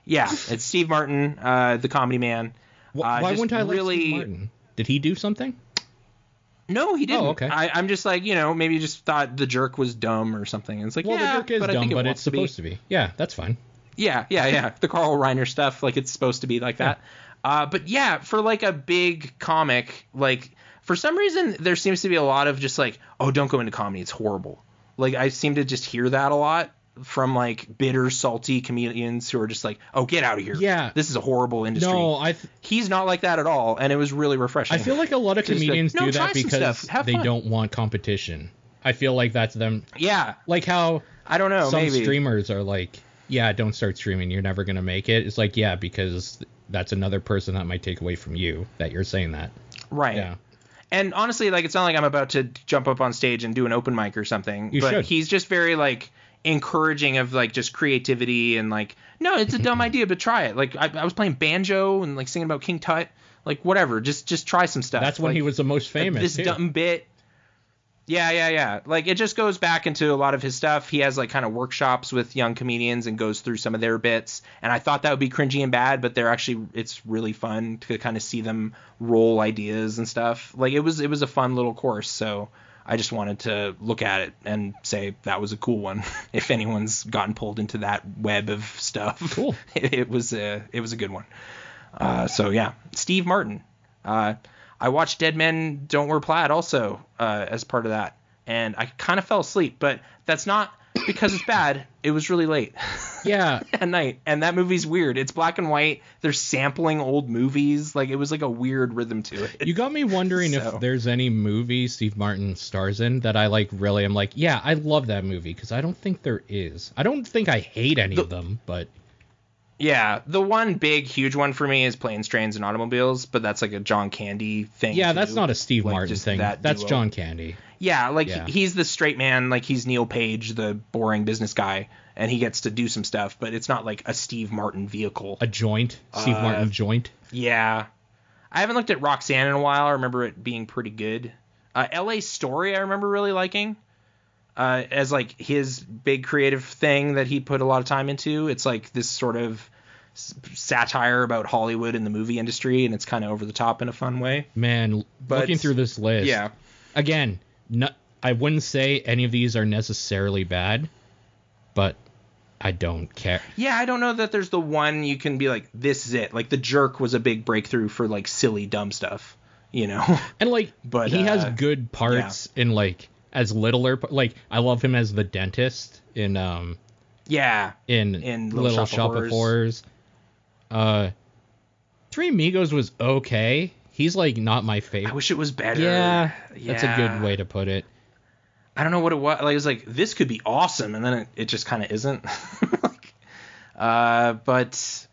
C: Yeah, it's Steve Martin, the comedy man.
B: Why wouldn't I like Steve Martin? Did he do something?
C: No, he didn't.
B: Oh, okay.
C: I'm just like, maybe you just thought The Jerk was dumb or something. And it's like,
B: The Jerk is dumb, but it's supposed to be. Yeah, that's fine.
C: Yeah. The Carl Reiner stuff, like it's supposed to be like that. But yeah, for like a big comic, like for some reason there seems to be a lot of just like, oh, don't go into comedy, it's horrible. Like I seem to just hear that a lot from like bitter, salty comedians who are just like, oh, get out of here. Yeah, this is a horrible industry.
B: No,
C: he's not like that at all, and it was really refreshing.
B: I feel like a lot of comedians do that because they don't want competition. I feel like that's them.
C: Yeah,
B: like how
C: I don't know.
B: Some streamers are like, yeah, don't start streaming. You're never gonna make it. It's like, yeah, because that's another person that might take away from you that you're saying that.
C: Right. Yeah. And honestly, like, it's not like I'm about to jump up on stage and do an open mic or something.
B: You should.
C: He's just very, like, encouraging of, like, just creativity and, like, no, it's a dumb idea, but try it. Like, I was playing banjo and, like, singing about King Tut. Like, whatever. Just try some stuff.
B: That's when he was the most famous,
C: this dumb bit. Yeah. Like, it just goes back into a lot of his stuff. He has, like, kind of workshops with young comedians and goes through some of their bits. And I thought that would be cringy and bad, but it's really fun to kind of see them roll ideas and stuff. Like, it was a fun little course. So I just wanted to look at it and say that was a cool one. If anyone's gotten pulled into that web of stuff,
B: cool.
C: It was a good one. So yeah, Steve Martin. I watched Dead Men Don't Wear Plaid also as part of that, and I kind of fell asleep, but that's not because it's bad. It was really late.
B: Yeah.
C: At night, and that movie's weird. It's black and white. They're sampling old movies. Like, it was like a weird rhythm to it.
B: You got me wondering if there's any movie Steve Martin stars in that I like really am like, yeah, I love that movie, because I don't think there is. I don't think I hate any of them, but...
C: Yeah, the one big, huge one for me is Planes, Trains, and Automobiles, but that's like a John Candy thing.
B: Yeah,
C: too.
B: That's not a Steve Martin thing. That's
C: duo.
B: John Candy.
C: Yeah, like he's the straight man, like he's Neil Page, the boring business guy, and he gets to do some stuff, but it's not like a Steve Martin vehicle.
B: A joint? Steve Martin joint?
C: Yeah. I haven't looked at Roxanne in a while. I remember it being pretty good. LA Story I remember really liking. As like his big creative thing that he put a lot of time into. It's like this sort of satire about Hollywood and the movie industry, and it's kind of over the top in a fun way.
B: Man, looking through this list,
C: yeah.
B: Again, I wouldn't say any of these are necessarily bad, but I don't care.
C: Yeah, I don't know that there's the one you can be like, this is it. Like, The Jerk was a big breakthrough for like silly, dumb stuff, you know?
B: And like, but he has good parts in like, as littler, like I love him as the dentist in in Little Shop of Horrors. Three Amigos was okay. He's like not my favorite.
C: I wish it was better.
B: Yeah, that's a good way to put it.
C: I don't know what it was. Like, it was like, this could be awesome, and then it just kind of isn't. But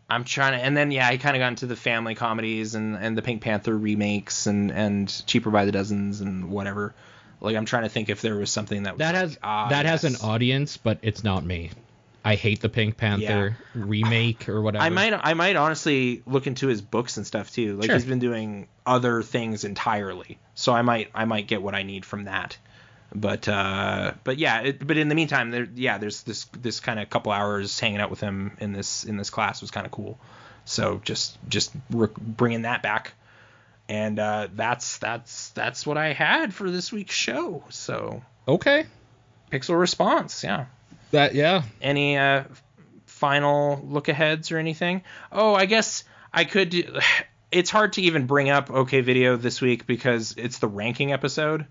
C: I'm trying to, and then I kind of got into the family comedies and the Pink Panther remakes and Cheaper by the Dozens and whatever. Like, I'm trying to think if there was something that was
B: has an audience, but it's not me. I hate the Pink Panther remake or whatever.
C: I might honestly look into his books and stuff too. Like, he's been doing other things entirely, so I might get what I need from that. But yeah, but in the meantime, there's this kind of couple hours hanging out with him in this class was kind of cool. So just bringing that back. And that's what I had for this week's show. So
B: okay,
C: Pixel Response, yeah. Any final look aheads or anything? Oh, I guess I could. It's hard to even bring up OK Video this week because it's the ranking episode.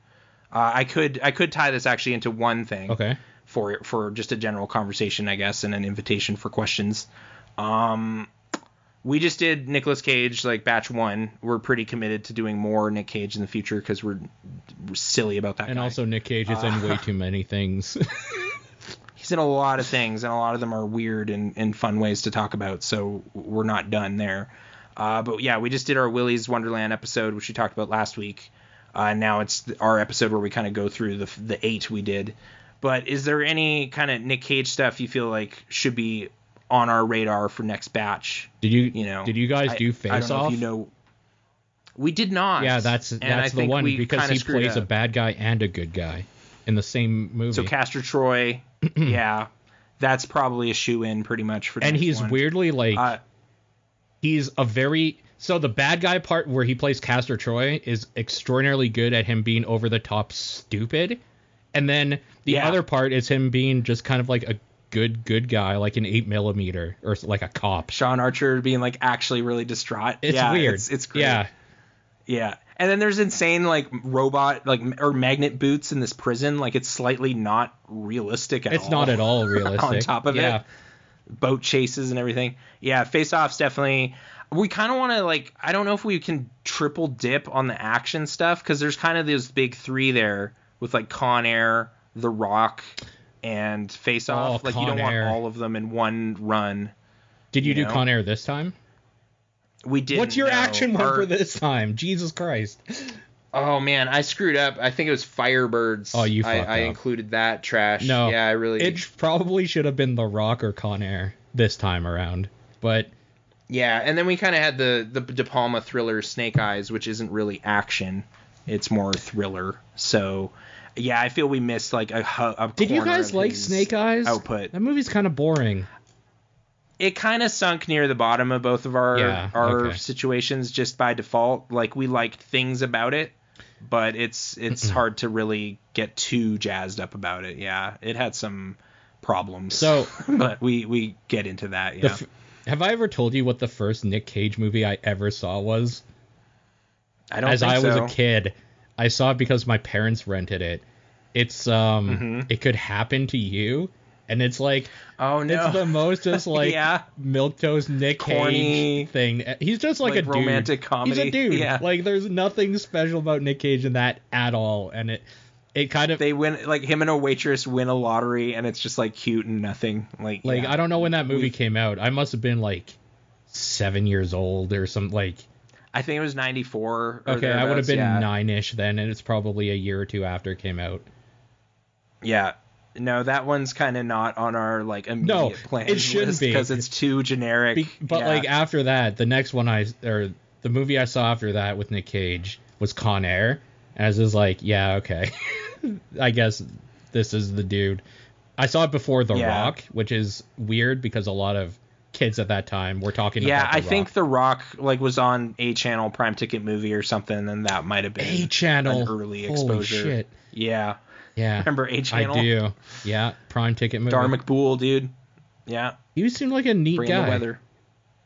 C: I could tie this actually into one thing.
B: Okay.
C: For just a general conversation, I guess, and an invitation for questions. We just did Nicolas Cage, like, batch 1. We're pretty committed to doing more Nick Cage in the future because we're silly about that guy.
B: And also Nick Cage is in way too many things.
C: He's in a lot of things, and a lot of them are weird and fun ways to talk about, so we're not done there. But yeah, we just did our Willy's Wonderland episode, which we talked about last week. Now it's our episode where we kind of go through the 8 we did. But is there any kind of Nick Cage stuff you feel like should be on our radar for next batch?
B: Did you guys do Face Off?
C: I don't know if you know. We did not.
B: Yeah, that's the one because he plays a bad guy and a good guy in the same movie.
C: So Castor Troy, yeah, that's probably a shoe-in pretty much for.
B: And he's weirdly like, he's a very. So the bad guy part where he plays Castor Troy is extraordinarily good at him being over the top stupid. And then the other part is him being just kind of like a good guy, like an 8mm or like a cop.
C: Sean Archer being like actually really distraught.
B: It's weird.
C: It's great. Yeah. And then there's insane like robot or magnet boots in this prison. Like, it's slightly not realistic at all.
B: It's not at all realistic.
C: On top of it. Boat chases and everything. Yeah, Face Off's definitely. We kind of want to, like, I don't know if we can triple dip on the action stuff because there's kind of those big 3 there with like Con Air, The Rock, and Face Off. Like, you don't want all of them in one run.
B: Did you do Con Air this time?
C: We did.
B: What's your action one for this time? Jesus Christ.
C: Oh man, I screwed up. I think it was Firebirds.
B: Oh, you fucked up.
C: I included that trash.
B: No.
C: Yeah, I really.
B: It probably should have been The Rock or Con Air this time around. But
C: yeah, and then we kind of had the De Palma thriller Snake Eyes, which isn't really action. It's more thriller. So, yeah, I feel we missed like a
B: Did you guys like Snake Eyes?
C: Output.
B: That movie's kind of boring.
C: It kind of sunk near the bottom of both of our situations just by default. Like, we liked things about it, but it's hard to really get too jazzed up about it. Yeah, it had some problems. So, but we get into that. Yeah.
B: Have I ever told you what the first Nick Cage movie I ever saw was?
C: I don't think so.
B: As I was a kid, I saw it because my parents rented it. It's It Could Happen to You. And it's like,
C: oh no,
B: it's the most just like milquetoast Nick Cage thing. He's just like a dude.
C: Romantic comedy.
B: He's a dude. Yeah. Like, there's nothing special about Nick Cage in that at all. And it kind of,
C: they win, like, him and a waitress win a lottery, and it's just like cute and nothing. Like
B: I don't know when that movie came out. I must have been like 7 years old or something. Like,
C: I think it was 94.
B: Okay, I would have been 9-ish then, and it's probably a year or two after it came out.
C: Yeah. No, that one's kind of not on our like immediate plan.
B: It shouldn't be
C: because it's too generic.
B: But like after that, the next one the movie I saw after that with Nick Cage was Con Air. As is like, yeah, okay, I guess this is the dude. I saw it before The Rock, which is weird because a lot of kids at that time were talking about The Rock.
C: Think The Rock like was on A Channel Prime Ticket Movie or something, and that might have been
B: A Channel
C: an early exposure.
B: Holy shit.
C: Yeah.
B: Yeah.
C: Remember A Channel?
B: I do. Yeah. Prime Ticket Movie.
C: Dar McBool, dude. Yeah.
B: You seem like a neat guy.
C: The weather.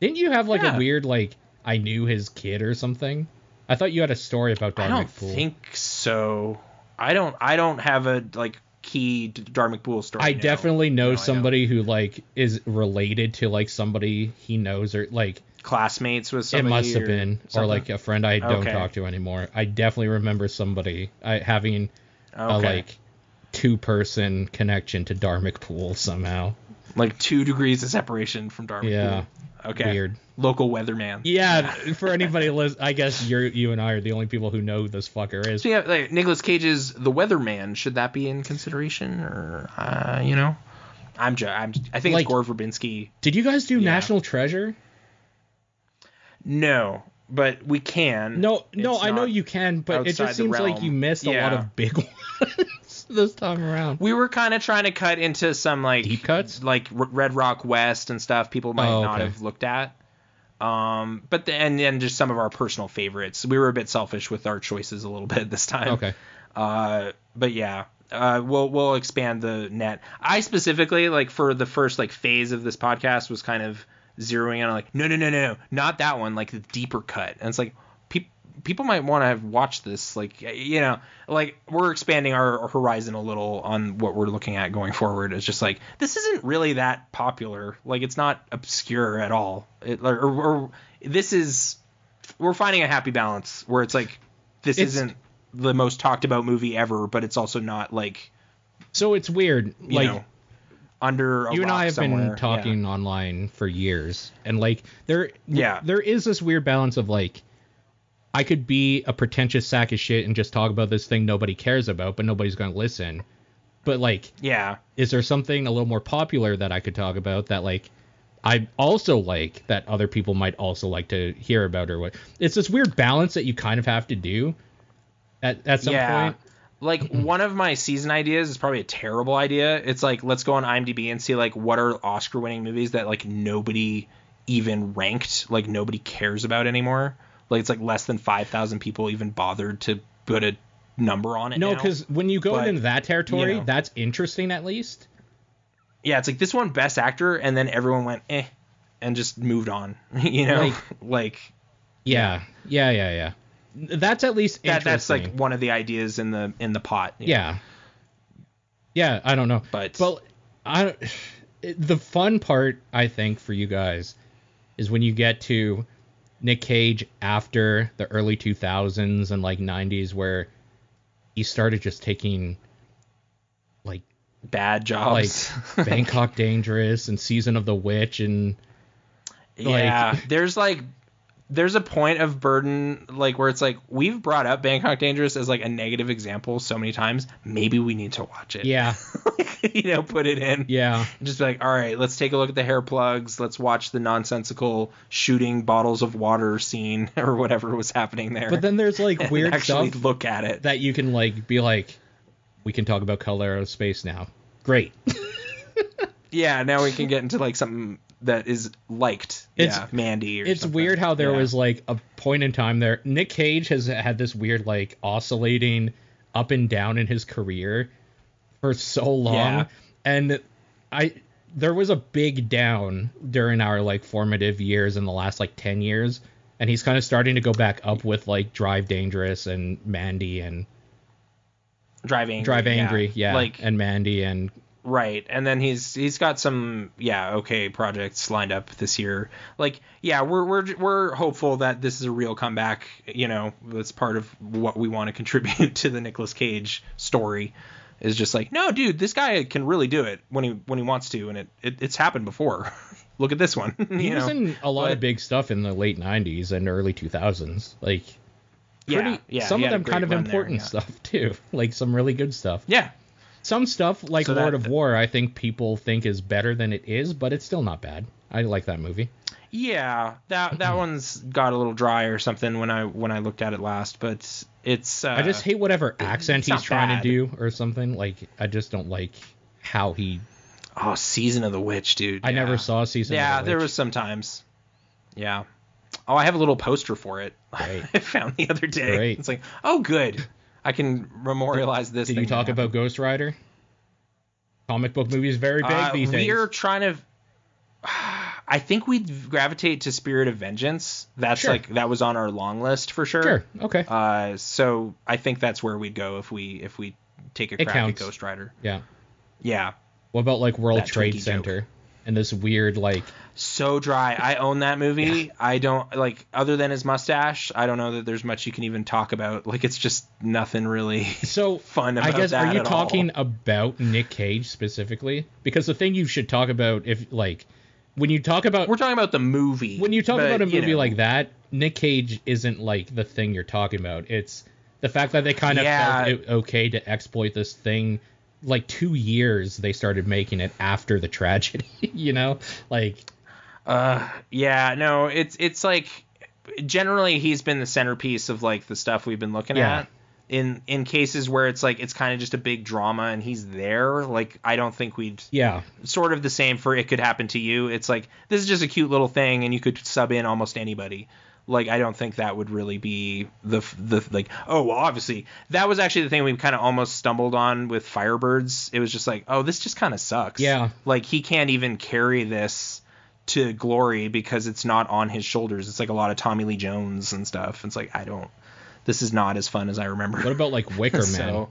B: Didn't you have like a weird like I knew his kid or something? I thought you had a story about Dar McBool.
C: I don't think so. I don't have a like key Dar McBool story.
B: I definitely know somebody who like is related to like somebody he knows or like
C: classmates with somebody.
B: It must have been or like a friend I don't talk to anymore. I definitely remember somebody having a like 2-person connection to Dar McBool somehow.
C: Like 2 degrees of separation from Dar McBool.
B: Yeah.
C: Okay.
B: Weird.
C: Local weatherman.
B: Yeah, for anybody I guess you and I are the only people who know who this fucker is.
C: So yeah, like, Nicolas Cage's The Weatherman, should that be in consideration or you know? I think like, it's Gore Verbinski.
B: Did you guys do National Treasure?
C: No, but we can.
B: No, I know you can, but it just seems like you missed a lot of big ones this time around.
C: We were kind of trying to cut into some like
B: deep cuts,
C: like Red Rock West and stuff people might not have looked at. But then just some of our personal favorites. We were a bit selfish with our choices a little bit this time.
B: Okay.
C: But yeah, we'll expand the net. I specifically like for the first like phase of this podcast was kind of zeroing in on like no, not that one, like the deeper cut. And it's like people might want to have watched this, like, you know, like we're expanding our horizon a little on what we're looking at going forward. It's just like this isn't really that popular, like it's not obscure at all. This is, we're finding a happy balance where it's like this isn't the most talked about movie ever, but it's also not like,
B: so it's weird, like, you know,
C: under a
B: you and I have
C: somewhere.
B: been talking online for years, and like there is this weird balance of like I could be a pretentious sack of shit and just talk about this thing nobody cares about, but nobody's going to listen. But like, is there something a little more popular that I could talk about that like I also like that other people might also like to hear about, or what? It's this weird balance that you kind of have to do at some point.
C: Like one of my season ideas is probably a terrible idea. It's like, let's go on IMDb and see like what are Oscar winning movies that like nobody even ranked, like nobody cares about anymore. Like it's like less than 5,000 people even bothered to put a number on it.
B: No, because when you go into that territory, you know, that's interesting at least.
C: Yeah, it's like this one Best Actor, and then everyone went and just moved on. You know, like
B: yeah. That's at least interesting.
C: That's like one of the ideas in the pot.
B: Yeah. Yeah, I don't know, but the fun part I think for you guys is when you get to Nick Cage after the early 2000s and like 90s, where he started just taking like
C: bad jobs,
B: like Bangkok Dangerous and Season of the Witch, and
C: there's like there's a point of burden, like, where it's like, we've brought up Bangkok Dangerous as like a negative example so many times. Maybe we need to watch it.
B: Yeah.
C: Put it in.
B: Yeah.
C: And just be like, all right, let's take a look at the hair plugs. Let's watch the nonsensical shooting bottles of water scene or whatever was happening there.
B: But then there's like weird
C: actually
B: stuff.
C: Look at it.
B: That you can like be like, we can talk about color out of space now. Great.
C: Yeah. Now we can get into like something that is liked. Mandy.
B: It's something. Weird how there was like a point in time there. Nick Cage has had this weird like oscillating up and down in his career for so long, and there was a big down during our like formative years in the last like 10 years, and he's kind of starting to go back up with like Drive Dangerous and Mandy and
C: Drive Angry,
B: like, and Mandy and.
C: Right, and then he's got some projects lined up this year. Like, we're hopeful that this is a real comeback. That's part of what we want to contribute to the Nicolas Cage story. Is just like, no, dude, this guy can really do it when he wants to, and it's happened before. Look at this one.
B: He was in a lot of big stuff in the late 90s and early 2000s. Like, some of them kind of important stuff too. Like some really good stuff.
C: Yeah.
B: Some stuff, like Lord of War, I think people think is better than it is, but it's still not bad. I like that movie.
C: Yeah, that one's got a little dry or something when I looked at it last, but it's...
B: I just hate whatever accent he's trying to do or something. Like, I just don't like how he...
C: Oh, Season of the Witch, dude.
B: I never saw Season of the Witch.
C: Yeah, there was some times. Yeah. Oh, I have a little poster for it.
B: Right.
C: I found the other day.
B: Great.
C: It's like, oh, good. I can memorialize this.
B: Did you talk about Ghost Rider? Comic book movies very big these days.
C: We're trying to... I think we'd gravitate to Spirit of Vengeance. That's that was on our long list for sure.
B: Sure. Okay.
C: So I think that's where we'd go if we take a crack at Ghost Rider.
B: Yeah.
C: Yeah.
B: What about like World Trade Center and this weird like...
C: So dry. I own that movie. Yeah. I don't like, other than his mustache, I don't know that there's much you can even talk about. Like, it's just nothing really fun about that. I guess,
B: are you talking about Nick Cage specifically? Because the thing you should talk about, if like, when you talk about...
C: We're talking about the movie.
B: When you talk about a movie like that, Nick Cage isn't like the thing you're talking about. It's the fact that they kind of felt it okay to exploit this thing. Like 2 years they started making it after the tragedy, like...
C: it's like generally he's been the centerpiece of like the stuff we've been looking at. In cases where it's like it's kind of just a big drama and he's there, like I don't think we'd sort of the same for It Could Happen to You. It's like this is just a cute little thing and you could sub in almost anybody. Like I don't think that would really be the like, oh well, obviously that was actually the thing we kind of almost stumbled on with Firebirds. It was just like, oh, this just kind of sucks.
B: Yeah,
C: like he can't even carry this to glory because it's not on his shoulders. It's like a lot of Tommy Lee Jones and stuff. It's like, this is not as fun as I remember.
B: What about like Wicker Man?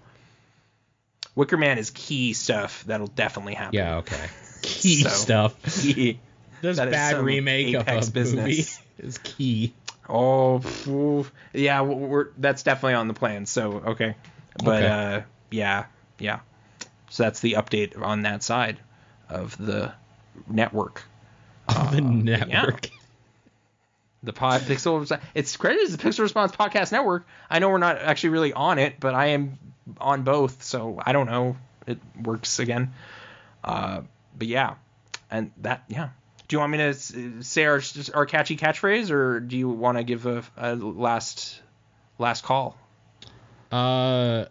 C: Wicker Man is key stuff that'll definitely happen.
B: Yeah, okay. Key stuff. This bad remake of a movie is key.
C: Oh, yeah, that's definitely on the plan. So, okay. But, yeah. So that's the update on that side of the network.
B: The network.
C: The Pixel. It's credited as the Pixel Response Podcast Network. I know we're not actually really on it, but I am on both, so I don't know. It works again. But yeah, and that Do you want me to say our catchy catchphrase, or do you want to give a last call?
B: I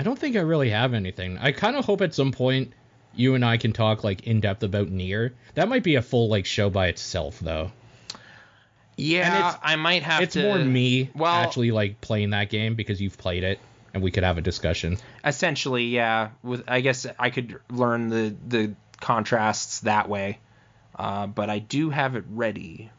B: don't think I really have anything. I kind of hope at some point you and I can talk like in depth about Nier. That might be a full like show by itself, though.
C: Yeah, I might have to.
B: It's more me actually like playing that game because you've played it, and we could have a discussion.
C: Essentially, yeah. I guess I could learn the contrasts that way, but I do have it ready.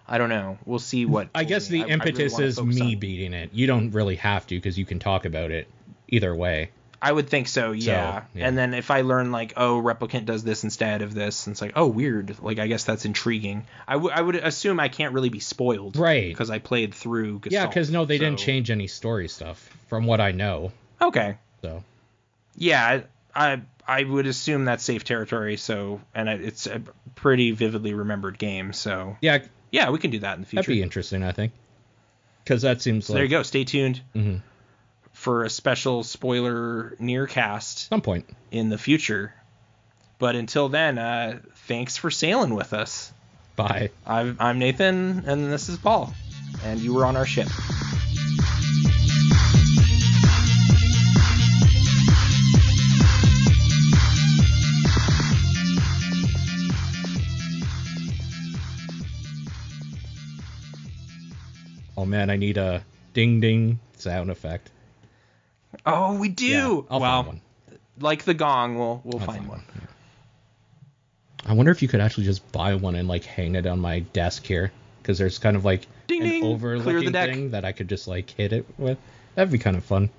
C: I don't know. We'll see what.
B: I guess the impetus is me beating it. You don't really have to because you can talk about it either way.
C: I would think so, yeah. And then if I learn like, oh, Replicant does this instead of this, and it's like, oh, weird. Like, I guess that's intriguing. I would assume I can't really be spoiled,
B: right?
C: Because I played through Gestalt.
B: Yeah, because they didn't change any story stuff from what I know.
C: Okay.
B: So.
C: Yeah, I would assume that's safe territory. So, and it's a pretty vividly remembered game. So.
B: Yeah,
C: Yeah, we can do that in the future.
B: That'd be interesting, I think. Because that seems
C: so like... There you go. Stay tuned for a special spoiler Nier cast.
B: Some point.
C: In the future. But until then, thanks for sailing with us.
B: Bye.
C: I'm Nathan, and this is Paul. And you were on our ship.
B: Oh man, I need a ding ding sound effect.
C: Oh, we do.
B: Yeah, I'll find one.
C: Like the gong, we'll find one.
B: Yeah. I wonder if you could actually just buy one and like hang it on my desk here, because there's kind of like
C: ding,
B: an
C: ding,
B: overlooking thing that I could just like hit it with. That'd be kind of fun.